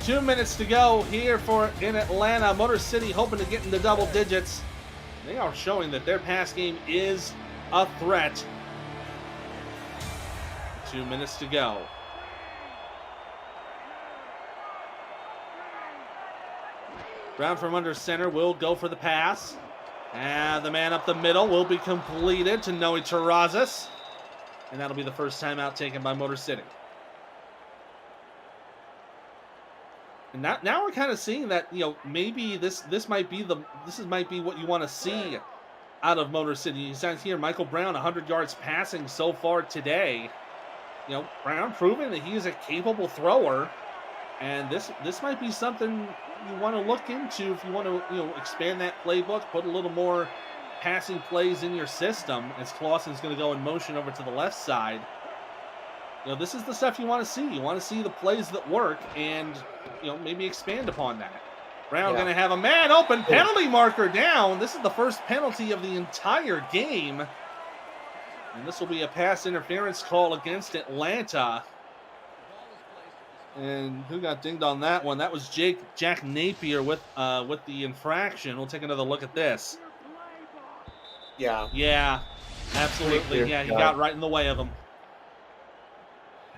2 minutes to go here in Atlanta. Motor City hoping to get into double digits. They are showing that their pass game is a threat. 2 minutes to go. Brown from under center will go for the pass. And the man up the middle will be completed to Noe Terrazas. And that'll be the first timeout taken by Motor City. And now we're kind of seeing that, maybe this might be what you want to see out of Motor City. You see here, Michael Brown, 100 yards passing so far today. Brown proving that he is a capable thrower, and this might be something you want to look into if you want to, expand that playbook, put a little more passing plays in your system. As Clausen's going to go in motion over to the left side. This is the stuff you want to see. You want to see the plays that work, and maybe expand upon that. Brown going to have a man open, penalty marker down. This is the first penalty of the entire game. And this will be a pass interference call against Atlanta. And who got dinged on that one? That was Jack Napier with the infraction. We'll take another look at this. Yeah. Yeah, absolutely. Clear Yeah, he cut. got right in the way of him.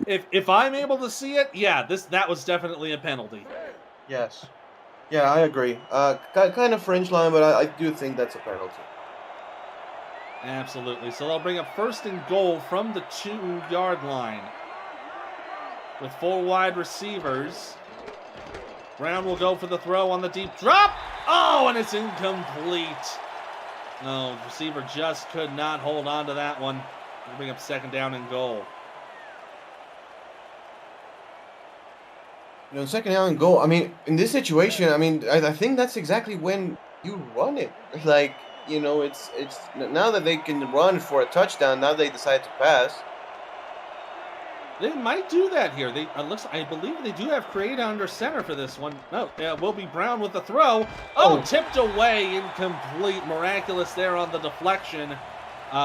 If I'm able to see it, yeah, that was definitely a penalty. Yes. Yeah, I agree. Kind of fringe line, but I do think that's a penalty. Absolutely. So they'll bring up 1st and goal from the 2-yard line. With 4 wide receivers. Brown will go for the throw on the deep drop. Oh, and it's incomplete. No, receiver just could not hold on to that one. We'll bring up 2nd down and goal. You know, 2nd down and goal. I mean, in this situation, I mean, I think that's exactly when you run it. Like, you know, it's now that they can run for a touchdown. Now they decide to pass. They might do that here. I believe they do have create under center for this one. No, will be Brown with the throw. Oh, tipped away, incomplete. Miraculous there on the deflection.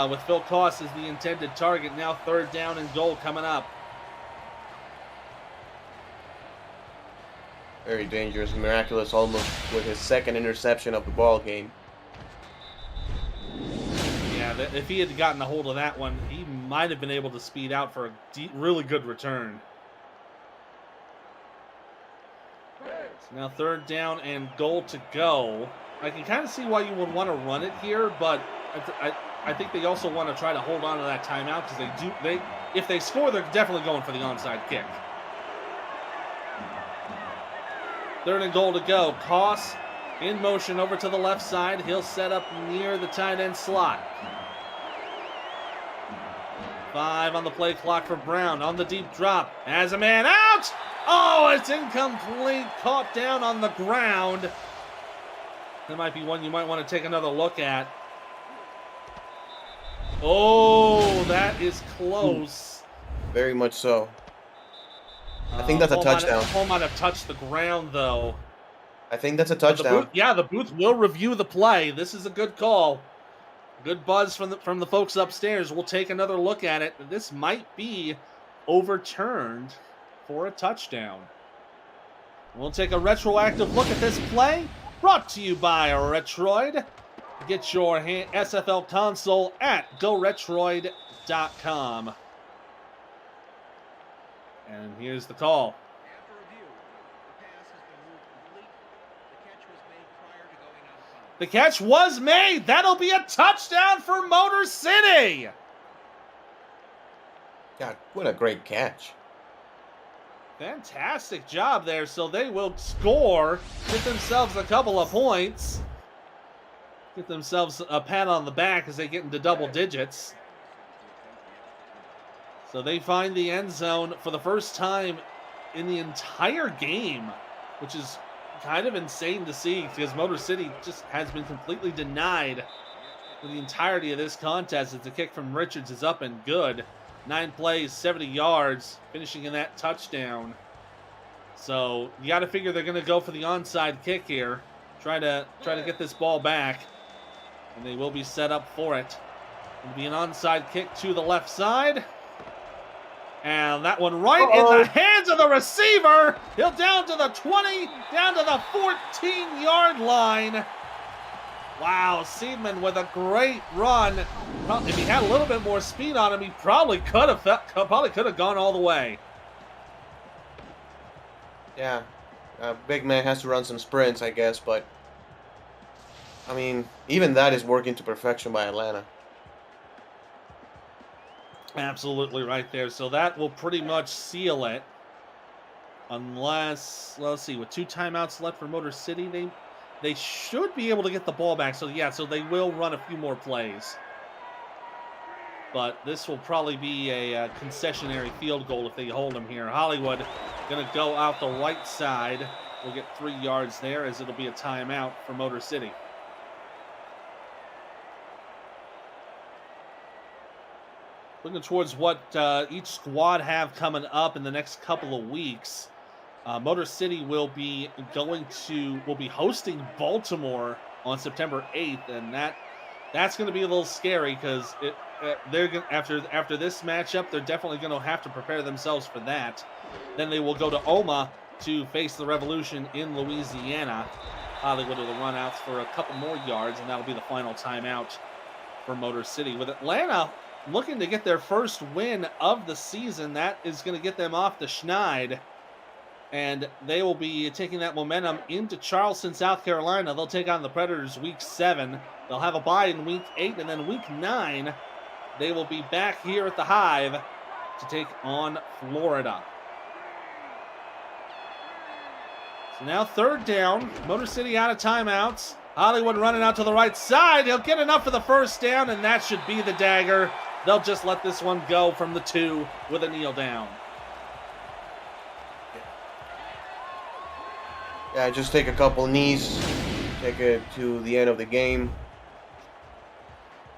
With Phil Koss as the intended target. Now 3rd down and goal coming up. Very dangerous. Miraculous almost with his 2nd interception of the ball game. Yeah, if he had gotten a hold of that one, he might have been able to speed out for a really good return. So now 3rd down and goal to go. I can kind of see why you would want to run it here, but I think they also want to try to hold on to that timeout because if they score, they're definitely going for the onside kick. 3rd and goal to go. Koss in motion over to the left side. He'll set up near the tight end slot. 5 on the play clock for Brown. On the deep drop. Has a man out! Oh, it's incomplete. Caught down on the ground. That might be one you might want to take another look at. Oh, that is close. Very much so. I think that's a touchdown. Ball might have touched the ground, though. I think that's a touchdown. The booth will review the play. This is a good call. Good buzz from the folks upstairs. We'll take another look at it. This might be overturned for a touchdown. We'll take a retroactive look at this play. Brought to you by Retroid. Get your SFL console at GoRetroid.com. And here's the call. After review, the pass has been ruled complete. The catch was made prior to going out of bounds. The catch was made. That'll be a touchdown for Motor City. God, what a great catch. Fantastic job there. So they will score, get themselves a couple of points, get themselves a pat on the back as they get into double digits. So they find the end zone for the first time in the entire game, which is kind of insane to see because Motor City just has been completely denied for the entirety of this contest. As the kick from Richards is up and good. 9 plays, 70 yards, finishing in that touchdown. So you got to figure they're going to go for the onside kick here, try to get this ball back, and they will be set up for it. It'll be an onside kick to the left side. And that one right in the hands of the receiver. He'll down to the 20, down to the 14-yard line. Wow, Seidman with a great run. If he had a little bit more speed on him, he probably could have gone all the way. Yeah, big man has to run some sprints, I guess, but I mean, even that is working to perfection by Atlanta. Absolutely right there. So that will pretty much seal it. Unless, let's see, with 2 timeouts left for Motor City, they should be able to get the ball back. So yeah, so they will run a few more plays. But this will probably be a concessionary field goal if they hold them here. Hollywood going to go out the right side. We'll get 3 yards there as it'll be a timeout for Motor City. Looking towards what each squad have coming up in the next couple of weeks. Motor City will be hosting Baltimore on September 8th, and that's going to be a little scary because they're gonna, after this matchup, they're definitely going to have to prepare themselves for that. Then they will go to Oma to face the Revolution in Louisiana. Hollywood will run out for a couple more yards, and that'll be the final timeout for Motor City. With Atlanta looking to get their first win of the season, that is going to get them off the schneid, and they will be taking that momentum into Charleston, South Carolina. They'll take on the Predators week 7. They'll have a bye in week 8, and then week 9, they will be back here at the Hive to take on Florida. So now 3rd down, Motor City out of timeouts. Hollywood running out to the right side. He'll get enough for the first down, and that should be the dagger. They'll just let this one go from the 2 with a kneel down. Yeah, just take a couple knees, take it to the end of the game.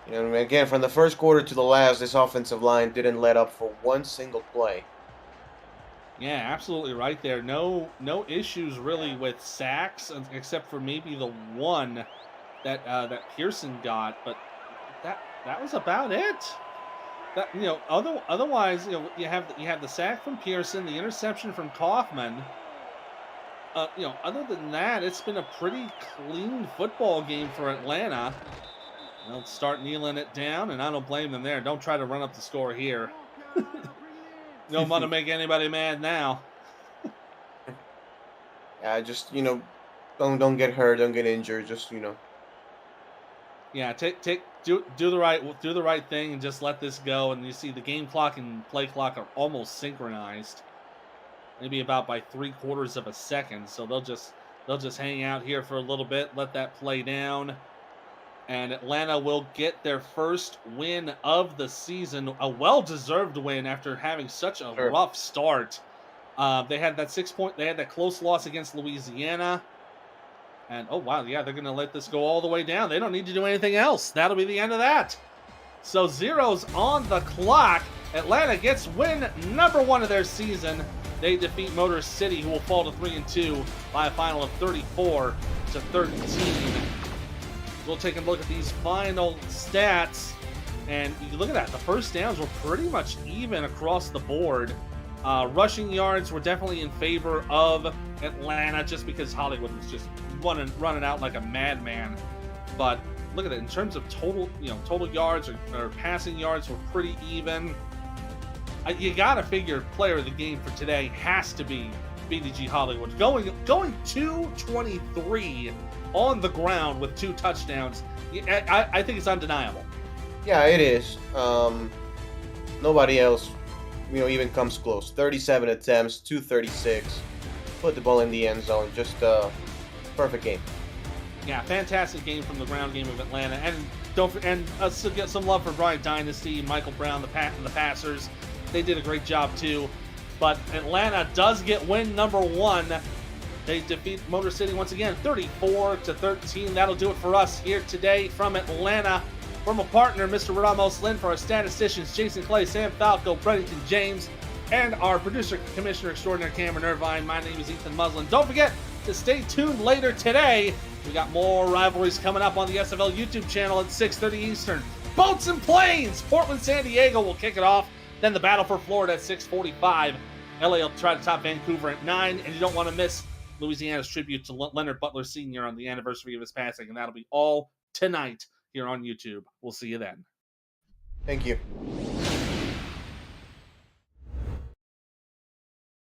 You know, again, from the first quarter to the last, this offensive line didn't let up for one single play. Yeah, absolutely right there. No issues really with sacks, except for maybe the one that that Pearson got, but that was about it. That, you know, otherwise, you know, you have the sack from Pearson, the interception from Kaufman. You know, other than that, it's been a pretty clean football game for Atlanta. They'll start kneeling it down, and I don't blame them there. Don't try to run up the score here. Don't want to make anybody mad now. Yeah, just, you know, don't get hurt, don't get injured. Just, you know. Yeah, do the right thing and just let this go. And you see the game clock and play clock are almost synchronized. Maybe about by 3/4 of a second. So they'll just hang out here for a little bit, let that play down. And Atlanta will get their first win of the season, a well-deserved win after having such a rough start. They had that close loss against Louisiana. And oh wow, yeah, they're going to let this go all the way down. They don't need to do anything else. That'll be the end of that. So 0's on the clock. Atlanta gets win number 1 of their season. They defeat Motor City, who will fall to 3-2 by a final of 34-13. We'll take a look at these final stats, and you look at that. The first downs were pretty much even across the board. Rushing yards were definitely in favor of Atlanta, just because Hollywood was just running out like a madman. But look at it, in terms of total yards or passing yards were pretty even. You gotta figure player of the game for today has to be BDG Hollywood, going 223 on the ground with 2 touchdowns. I think it's undeniable. Yeah, it is. Nobody else, you know, even comes close. 37 attempts, 236. Put the ball in the end zone. Just perfect game. Yeah, fantastic game from the ground game of Atlanta, and still get some love for Brian Dynasty, Michael Brown, the passers. They did a great job too. But Atlanta does get win number 1. They defeat Motor City once again, 34-13. That'll do it for us here today from Atlanta. From a partner, Mr. Ramos Lynn, for our statisticians, Jason Clay, Sam Falco, Brenington James, and our producer, Commissioner Extraordinary Cameron Irvine. My name is Ethan Muslin. Don't forget to stay tuned later today. We got more rivalries coming up on the SFL YouTube channel at 6:30 Eastern. Boats and Planes! Portland, San Diego will kick it off. Then the battle for Florida at 6:45. LA will try to top Vancouver at 9. And you don't want to miss Louisiana's tribute to Leonard Butler Sr. on the anniversary of his passing. And that'll be all tonight here on YouTube. We'll see you then. Thank you.